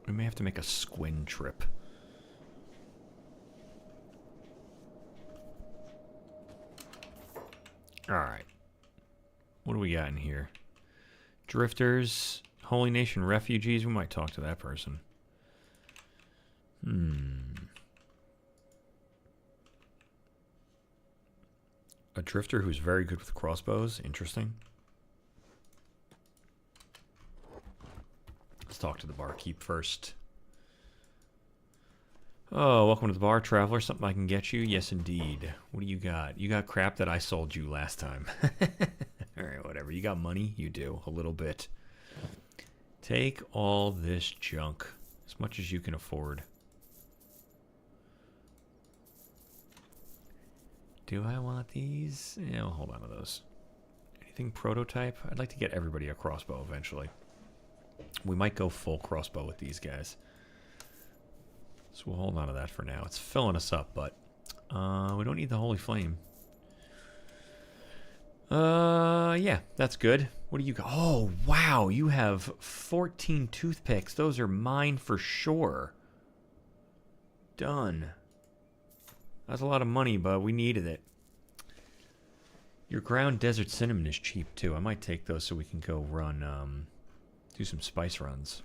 may have to make a squin trip. Alright. What do we got in here? Drifters, Holy Nation refugees. We might talk to that person. A drifter who's very good with crossbows. Interesting. Let's talk to the barkeep first. Oh, welcome to the bar, traveler. Something I can get you? Yes, indeed. What do you got? You got crap that I sold you last time. Alright, whatever. You got money? You do. A little bit. Take all this junk. As much as you can afford. Do I want these? Yeah, I'll hold on to those. Anything prototype? I'd like to get everybody a crossbow eventually. We might go full crossbow with these guys. So we'll hold on to that for now. It's filling us up, but we don't need the Holy Flame. Yeah, that's good. What do you got? Oh, wow, you have 14 toothpicks. Those are mine for sure. Done. That's a lot of money, but we needed it. Your ground desert cinnamon is cheap, too. I might take those so we can go run, do some spice runs.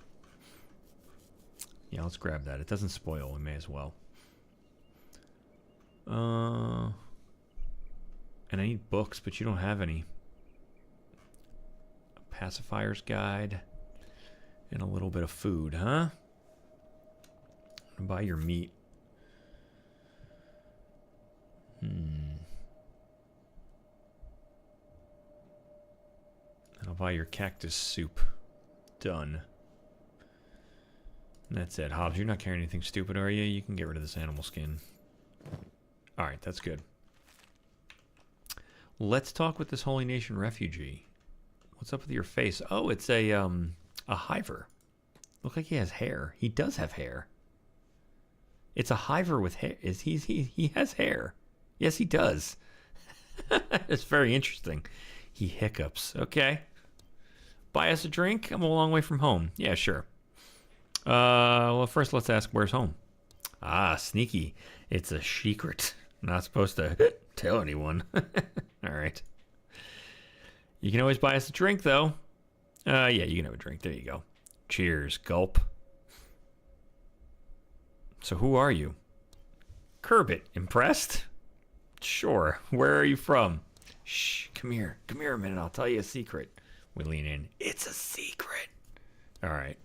Yeah, let's grab that. It doesn't spoil. We may as well. And I need books, but you don't have any. A pacifier's guide. And a little bit of food, huh? Buy your meat. And I'll buy your cactus soup. Done. And that's it. Hobbs, you're not carrying anything stupid, are you? You can get rid of this animal skin. Alright, that's good. Let's talk with this Holy Nation refugee. What's up with your face? Oh, it's a hiver. Look like he has hair. He does have hair. It's a hiver with hair. He has hair? Yes, he does. It's very interesting. He hiccups. Okay. Buy us a drink? I'm a long way from home. Yeah, sure. Well, first let's ask where's home. Ah, sneaky. It's a secret. Not supposed to tell anyone. All right. You can always buy us a drink, though. Yeah, you can have a drink. There you go. Cheers. Gulp. So who are you? Kerbit. Impressed? Sure. Where are you from? Shh. Come here. Come here a minute. I'll tell you a secret. We lean in. It's a secret. All right.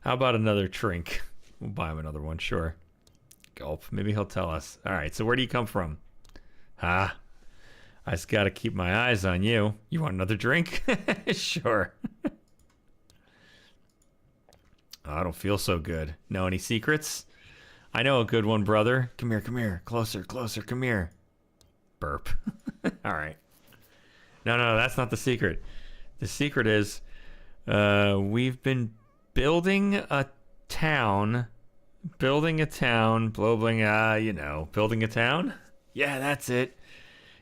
How about another drink? We'll buy him another one. Sure. Gulp. Maybe he'll tell us. All right. So where do you come from? Ah. I just got to keep my eyes on you. You want another drink? Sure. I don't feel so good. Know any secrets? I know a good one, brother. Come here, come here. Closer, closer, come here. Burp. All right. No, that's not the secret. The secret is we've been building a town. Building a town. Building a town? Yeah, that's it.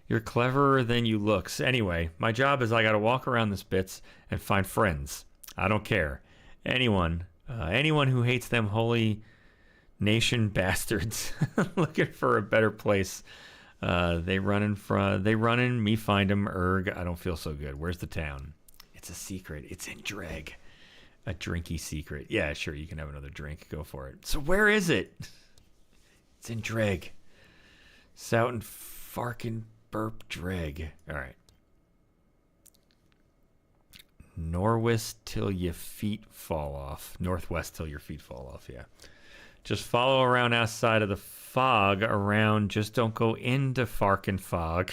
You're cleverer than you looks. Anyway, my job is I gotta walk around this bits and find friends. I don't care. Anyone who hates them Holy Nation bastards looking for a better place. They run in, me find them. Erg, I don't feel so good. Where's the town? It's a secret. It's in Dreg. A drinky secret. Yeah, sure, you can have another drink. Go for it. So where is it? It's in Dreg. It's out in Farkin Burp Dreg. All right. Norwest till your feet fall off. Northwest till your feet fall off, yeah. Just follow around outside of the fog around. Just don't go into Farkin fog.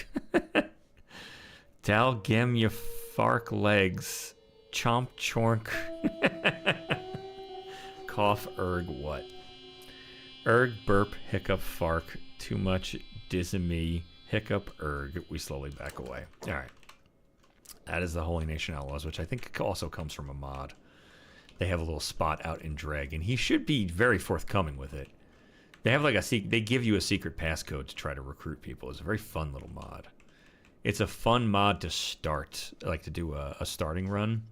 Dalgem your fark legs. Chomp chork. Cough erg what? Erg burp hiccup fark. Too much dizzy hiccup erg. We slowly back away. All right. That is the Holy Nation Outlaws, which I think also comes from a mod. They have a little spot out in Dreg, and he should be very forthcoming with it. They have like they give you a secret passcode to try to recruit people. It's a very fun little mod. It's a fun mod to start, like to do a starting run.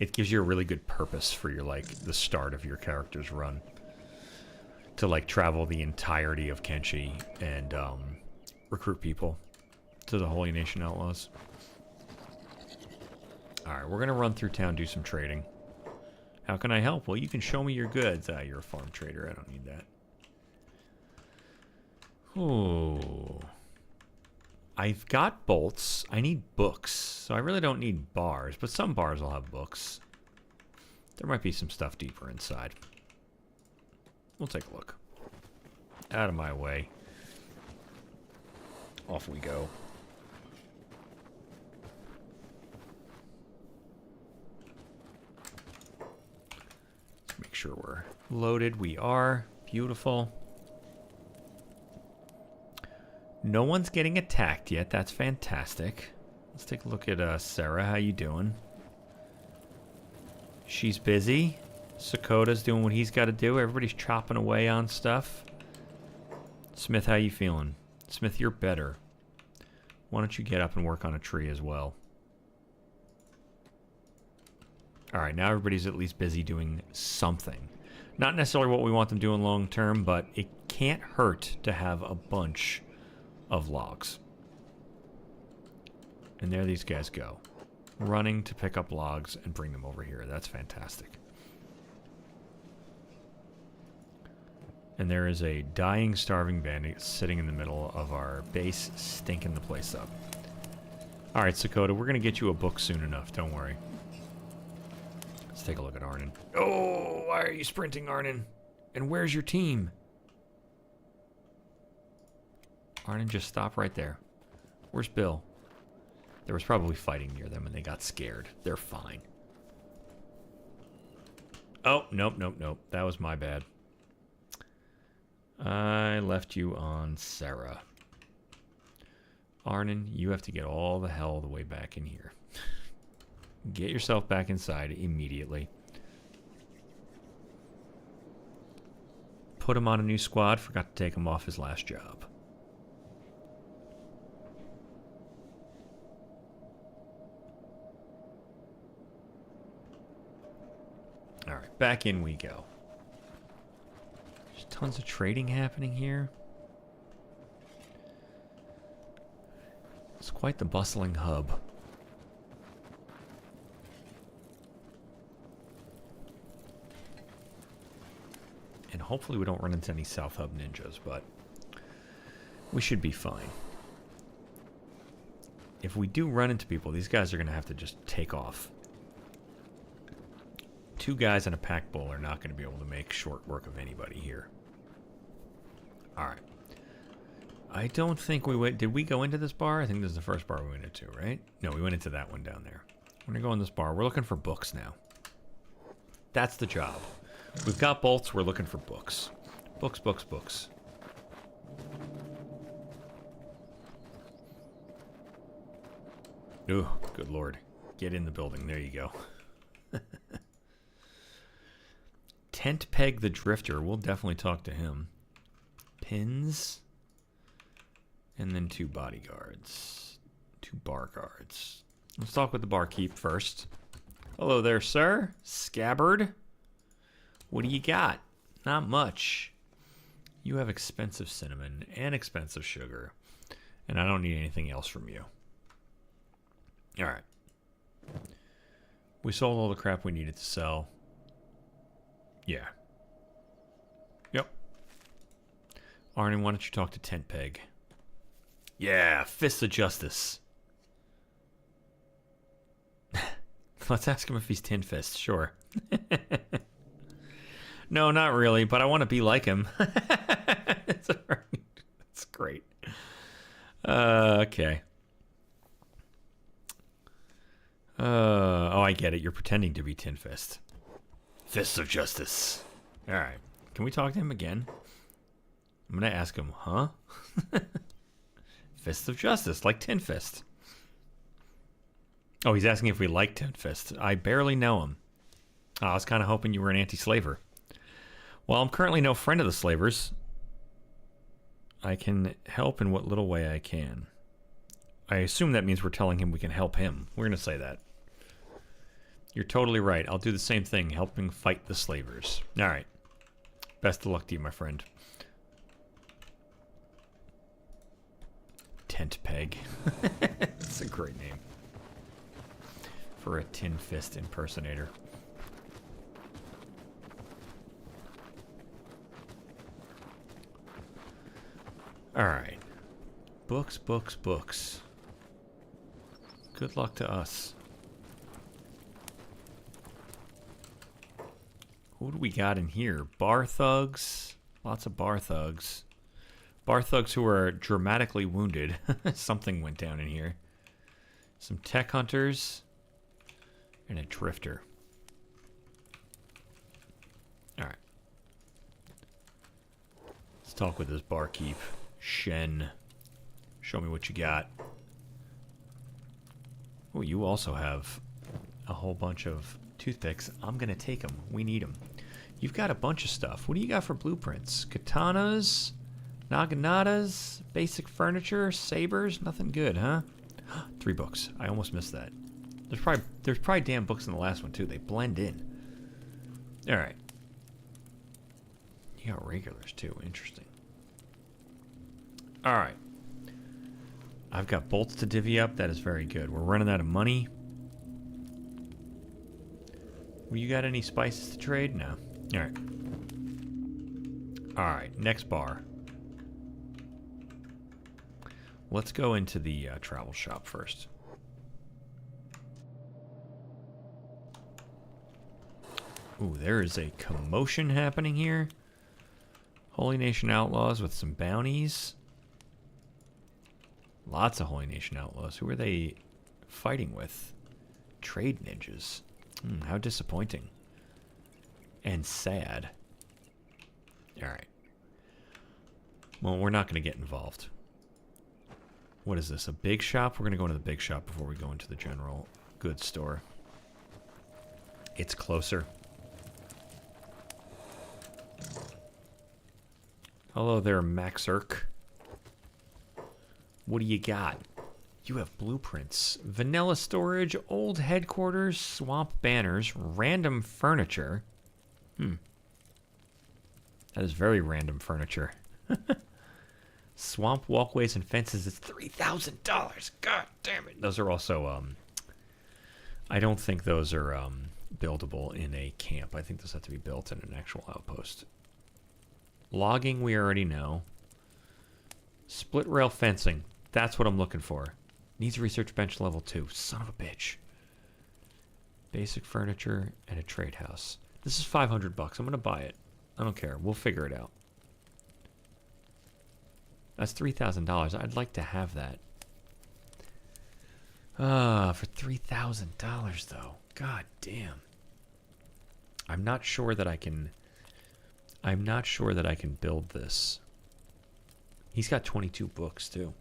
It gives you a really good purpose for your the start of your character's run. To like travel the entirety of Kenshi and recruit people to the Holy Nation Outlaws. Alright, we're going to run through town, do some trading. How can I help? Well, you can show me your goods. Ah, you're a farm trader. I don't need that. Ooh. I've got bolts. I need books. So I really don't need bars, but some bars will have books. There might be some stuff deeper inside. We'll take a look. Out of my way. Off we go. Let's make sure we're loaded. We are. Beautiful. No one's getting attacked yet. That's fantastic. Let's take a look at Sarah. How you doing? She's busy. Sakota's doing what he's got to do. Everybody's chopping away on stuff. Smith, how you feeling? Smith, you're better. Why don't you get up and work on a tree as well? Alright, now everybody's at least busy doing something. Not necessarily what we want them doing long term, but it can't hurt to have a bunch of logs. And there these guys go. Running to pick up logs and bring them over here. That's fantastic. And there is a dying, starving bandit sitting in the middle of our base, stinking the place up. Alright, Sakota, we're going to get you a book soon enough. Don't worry. Let's take a look at Arnon. Oh, why are you sprinting, Arnon? And where's your team? Arnon, just stop right there. Where's Bill? There was probably fighting near them and they got scared. They're fine. Oh, nope. That was my bad. I left you on Sarah. Arnon, you have to get all the hell the way back in here. Get yourself back inside immediately. Put him on a new squad. Forgot to take him off his last job. Alright, back in we go. There's tons of trading happening here. It's quite the bustling hub. And hopefully we don't run into any South Hub ninjas, but we should be fine. If we do run into people, these guys are going to have to just take off. 2 guys and a pack bull are not going to be able to make short work of anybody here. Alright. I don't think we went... Did we go into this bar? I think this is the first bar we went into, right? No, we went into that one down there. We're going to go in this bar. We're looking for books now. That's the job. We've got bolts. We're looking for books. Books, books, books. Ooh, good lord. Get in the building. There you go. Tent Peg the Drifter. We'll definitely talk to him. Pins. And then 2 bodyguards. 2 bar guards. Let's talk with the barkeep first. Hello there, sir. Scabbard. What do you got? Not much. You have expensive cinnamon and expensive sugar. And I don't need anything else from you. Alright. We sold all the crap we needed to sell. Yeah. Yep. Arnie, why don't you talk to Tent Peg? Yeah, Fists of Justice. Let's ask him if he's Tin Fist, sure. No, not really, but I want to be like him. It's That's great. Okay. Oh, I get it. You're pretending to be Tin Fist. Fists of Justice. Alright. Can we talk to him again? I'm going to ask him, huh? Fists of Justice, like Tin Fist. Oh, he's asking if we like Tin Fist. I barely know him. Oh, I was kind of hoping you were an anti-slaver. Well, I'm currently no friend of the slavers. I can help in what little way I can. I assume that means we're telling him we can help him. We're going to say that. You're totally right. I'll do the same thing, helping fight the slavers. All right. Best of luck to you, my friend. Tent Peg. That's a great name for a Tin Fist impersonator. All right. Books, books, books. Good luck to us. Who do we got in here? Bar thugs. Lots of bar thugs. Bar thugs who are dramatically wounded. Something went down in here. Some tech hunters. And a drifter. Alright. Let's talk with this barkeep. Shen. Show me what you got. Oh, you also have a whole bunch of toothpicks. I'm going to take them. We need them. You've got a bunch of stuff. What do you got for blueprints? Katanas? Naganatas? Basic furniture? Sabers? Nothing good, huh? 3 books. I almost missed that. There's probably damn books in the last one, too. They blend in. Alright. You got regulars, too. Interesting. Alright. I've got bolts to divvy up. That is very good. We're running out of money. Well, you got any spices to trade? No. Alright. Alright, next bar. Let's go into the travel shop first. Ooh, there is a commotion happening here. Holy Nation Outlaws with some bounties. Lots of Holy Nation Outlaws. Who are they fighting with? Trade ninjas. How disappointing. And sad. Alright. Well, we're not going to get involved. What is this? A big shop? We're going to go into the big shop before we go into the general goods store. It's closer. Hello there, Maxerk. What do you got? You have blueprints. Vanilla storage, old headquarters, swamp banners, random furniture. That is very random furniture. Swamp walkways and fences is $3,000. God damn it. Those are also, I don't think those are buildable in a camp. I think those have to be built in an actual outpost. Logging, we already know. Split rail fencing. That's what I'm looking for. Needs research bench level 2. Son of a bitch. Basic furniture and a trade house. This is $500. I'm going to buy it. I don't care. We'll figure it out. That's $3,000. I'd like to have that. For $3,000 though. God damn. I'm not sure that I can build this. He's got 22 books too.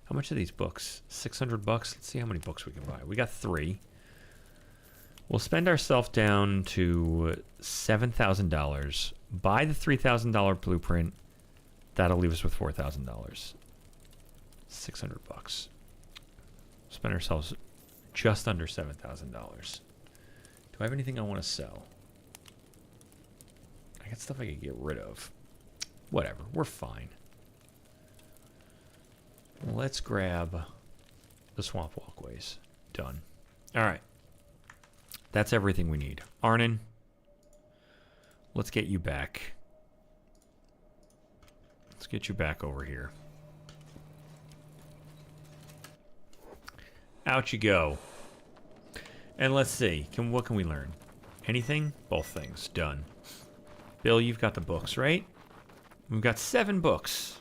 How much are these books? $600? Let's see how many books we can buy. We got 3. We'll spend ourselves down to $7,000. Buy the $3,000 blueprint. That'll leave us with $4,000. $600. Spend ourselves just under $7,000. Do I have anything I want to sell? I got stuff I could get rid of. Whatever, we're fine. Let's grab the swamp walkways. Done. All right. That's everything we need. Arnon, let's get you back. Let's get you back over here. Out you go. And let's see. What can we learn? Anything? Both things. Done. Bill, you've got the books, right? We've got 7 books.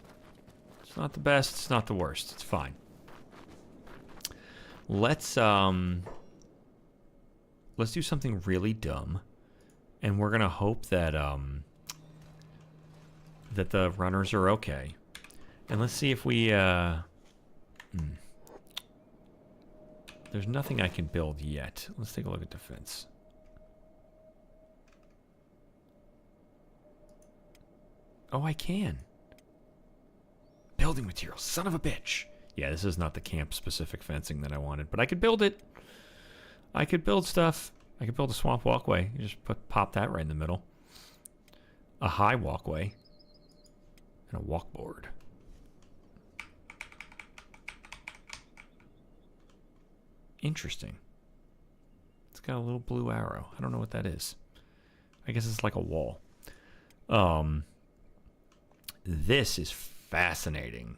It's not the best. It's not the worst. It's fine. Let's do something really dumb, and we're gonna hope that that the runners are okay. And let's see if we there's nothing I can build yet. Let's take a look at defense. Oh, I can. Building materials, son of a bitch. Yeah, this is not the camp-specific fencing that I wanted, but I could build it. I could build stuff. I could build a swamp walkway. You just pop that right in the middle. A high walkway. And a walkboard. Interesting. It's got a little blue arrow. I don't know what that is. I guess it's like a wall. This is fascinating.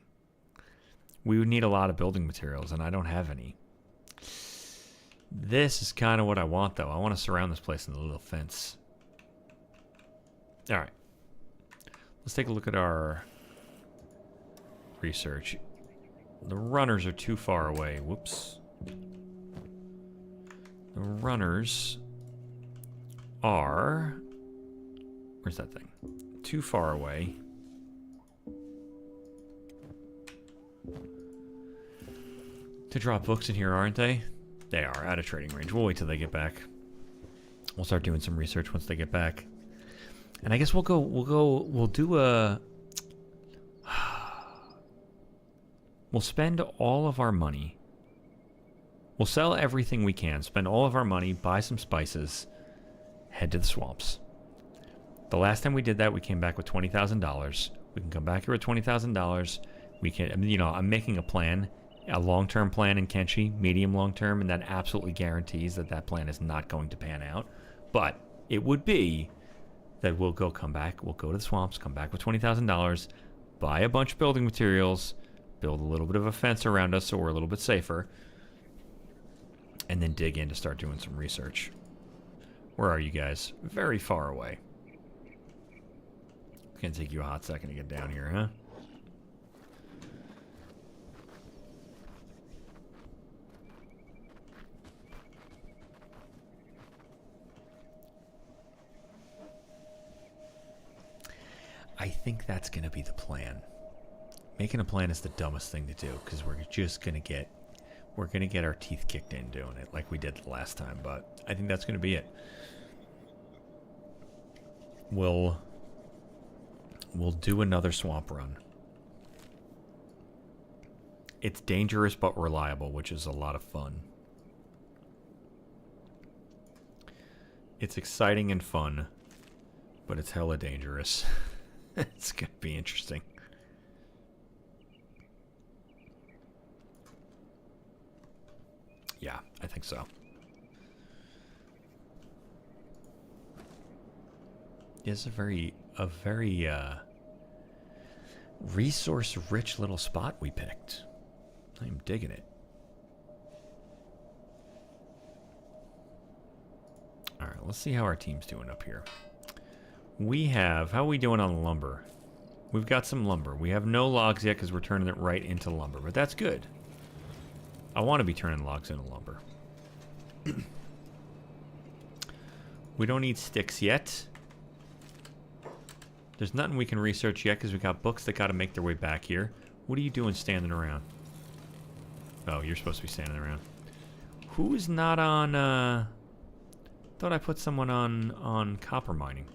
We would need a lot of building materials, and I don't have any. This is kind of what I want, though. I want to surround this place with a little fence. All right. Let's take a look at our research. The runners are too far away. Whoops. The runners are... Where's that thing? Too far away. To drop books in here, aren't they? They are out of trading range. We'll wait till they get back. We'll start doing some research once they get back. And I guess we'll do a... We'll spend all of our money. We'll sell everything we can, spend all of our money, buy some spices, head to the swamps. The last time we did that, we came back with $20,000. We can come back here with $20,000. We can, you know, I'm making a plan. A long-term plan in Kenshi, medium long-term, and that absolutely guarantees that that plan is not going to pan out. But it would be that we'll come back, we'll go to the swamps, come back with $20,000, buy a bunch of building materials, build a little bit of a fence around us so we're a little bit safer, and then dig in to start doing some research. Where are you guys? Very far away. It's gonna take you a hot second to get down here, huh? I think that's going to be the plan. Making a plan is the dumbest thing to do, because we're just gonna get our teeth kicked in doing it like we did the last time. But I think that's gonna be it. We'll do another swamp run. It's dangerous but reliable, which is a lot of fun. It's exciting and fun, but it's hella dangerous. It's gonna be interesting. Yeah, I think so. It's a very resource-rich little spot we picked. I'm digging it. All right, let's see how our team's doing up here. We have, how are we doing on lumber? We've got some lumber. We have no logs yet because we're turning it right into lumber, but that's good. I want to be turning logs into lumber. We don't need sticks yet. There's nothing we can research yet because we got books that got to make their way back here. What are you doing standing around? Oh, you're supposed to be standing around. Who's not on, thought I put someone on copper mining.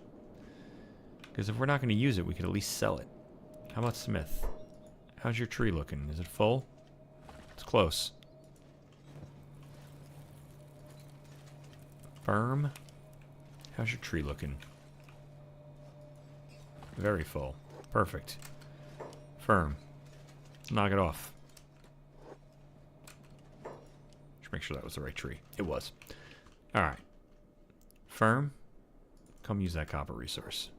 Because if we're not going to use it, we could at least sell it. How about Smith? How's your tree looking? Is it full? It's close. Firm? How's your tree looking? Very full. Perfect. Firm. Knock it off. Should make sure that was the right tree. It was. Alright. Firm. Come use that copper resource.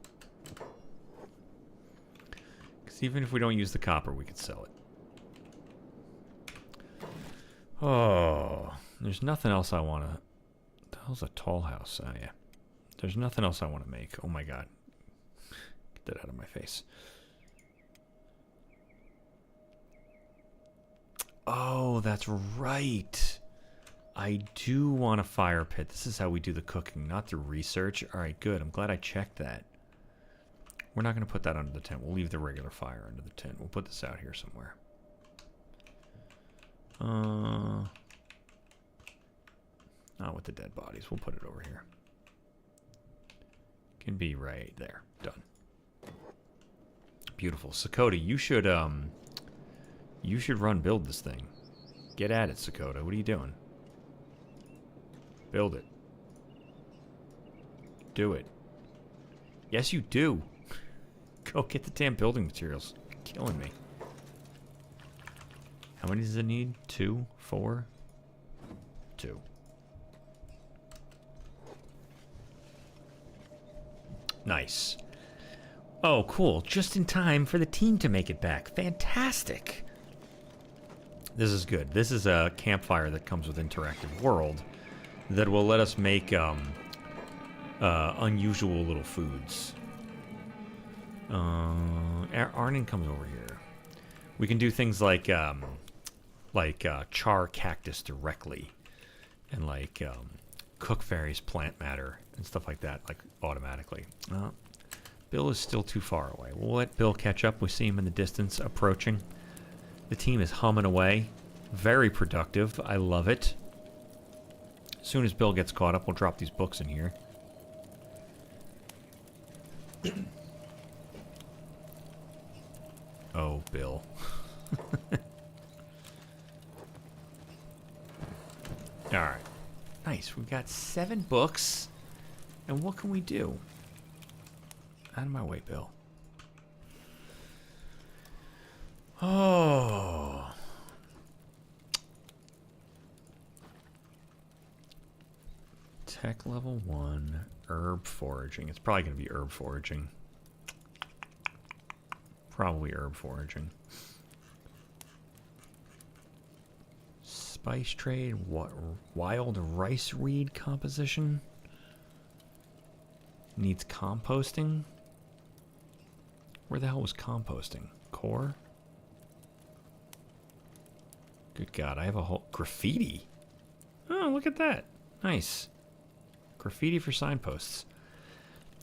Because even if we don't use the copper, we could sell it. Oh. There's nothing else I want to... The hell's a tall house? Oh, yeah. There's nothing else I want to make. Oh, my God. Get that out of my face. Oh, that's right. I do want a fire pit. This is how we do the cooking, not through research. All right, good. I'm glad I checked that. We're not going to put that under the tent. We'll leave the regular fire under the tent. We'll put this out here somewhere. Not with the dead bodies. We'll put it over here. Can be right there. Done. Beautiful. Sakota, you should build this thing. Get at it, Sakota. What are you doing? Build it. Do it. Yes, you do. Go get the damn building materials. You're killing me. How many does it need? 2? 4? 2. Nice. Oh, cool. Just in time for the team to make it back. Fantastic. This is good. This is a campfire that comes with Interactive World that will let us make unusual little foods. Arnon comes over here. We can do things like char cactus directly and cook various plant matter and stuff like that, automatically. Bill is still too far away. We'll let Bill catch up. We see him in the distance approaching. The team is humming away. Very productive. I love it. As soon as Bill gets caught up, we'll drop these books in here. Oh, Bill. Alright. Nice. We've got 7 books. And what can we do? Out of my way, Bill. Oh. Tech level 1. Herb foraging. It's probably going to be herb foraging. Probably herb foraging. Spice trade. Wild rice reed composition. Needs composting. Where the hell was composting? Core? Good God, I have a whole... Graffiti? Oh, look at that. Nice. Graffiti for signposts.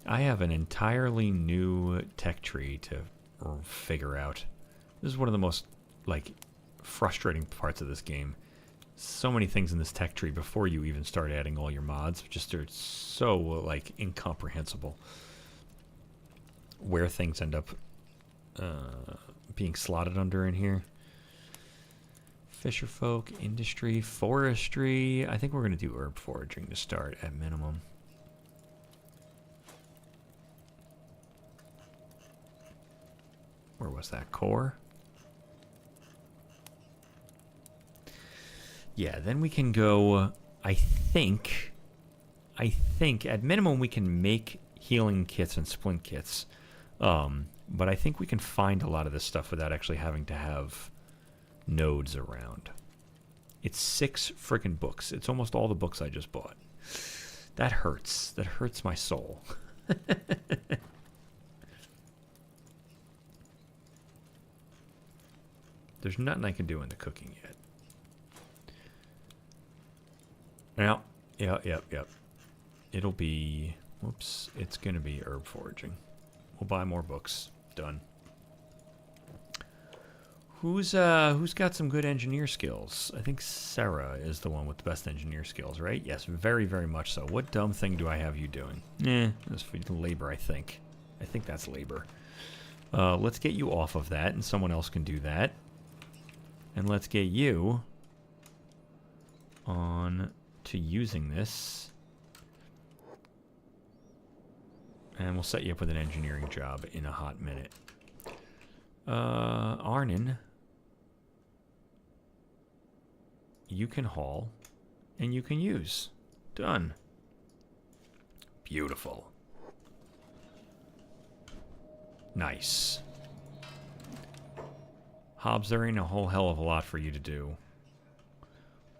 I have an entirely new tech tree to figure out. This is one of the most, like, frustrating parts of this game. So many things in this tech tree before you even start adding all your mods. Just are so, like, incomprehensible. Where things end up being slotted under in here. Fisherfolk, industry, forestry. I think we're going to do herb foraging to start at minimum. Where was that? Core? Yeah, then we can go, I think at minimum we can make healing kits and splint kits. But I think we can find a lot of this stuff without actually having to have nodes around. It's 6 freaking books. It's almost all the books I just bought. That hurts. That hurts my soul. There's nothing I can do in the cooking yet. Now, yep. It'll be, whoops, it's going to be herb foraging. We'll buy more books. Done. Who's got some good engineer skills? I think Sarah is the one with the best engineer skills, right? Yes, very, very much so. What dumb thing do I have you doing? That's for labor, I think. I think that's labor. Let's get you off of that, and someone else can do that. And let's get you on to using this. And we'll set you up with an engineering job in a hot minute. Arnon, you can haul and you can use. Done. Beautiful. Nice. Hobbs, there ain't a whole hell of a lot for you to do.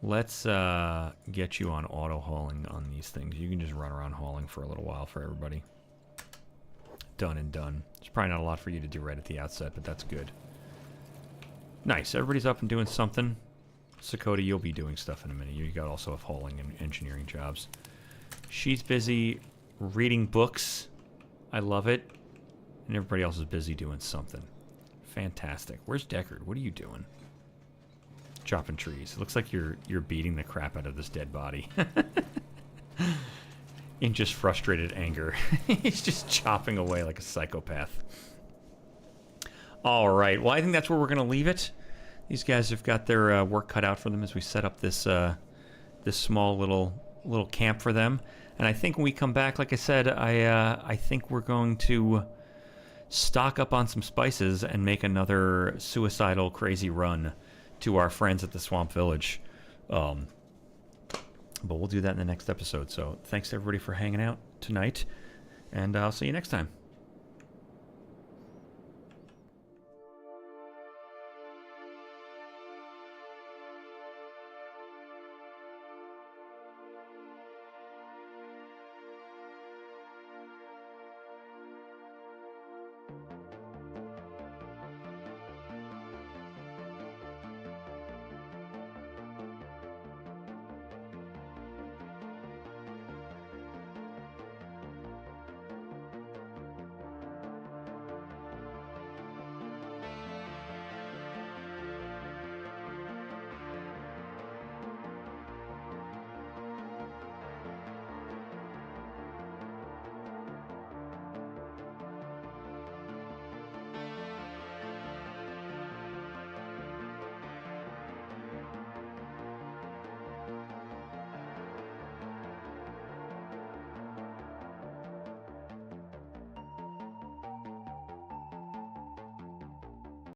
Let's get you on auto hauling on these things. You can just run around hauling for a little while for everybody. Done and done. There's probably not a lot for you to do right at the outset, but that's good. Nice. Everybody's up and doing something. Sakota, you'll be doing stuff in a minute. You got also have hauling and engineering jobs. She's busy reading books. I love it. And everybody else is busy doing something. Fantastic. Where's Deckard? What are you doing? Chopping trees. It looks like you're beating the crap out of this dead body. In just frustrated anger. He's just chopping away like a psychopath. All right. Well, I think that's where we're going to leave it. These guys have got their work cut out for them as we set up this this small little camp for them. And I think when we come back, like I said, I think we're going to stock up on some spices and make another suicidal, crazy run to our friends at the Swamp Village. But we'll do that in the next episode. So thanks to everybody for hanging out tonight, and I'll see you next time.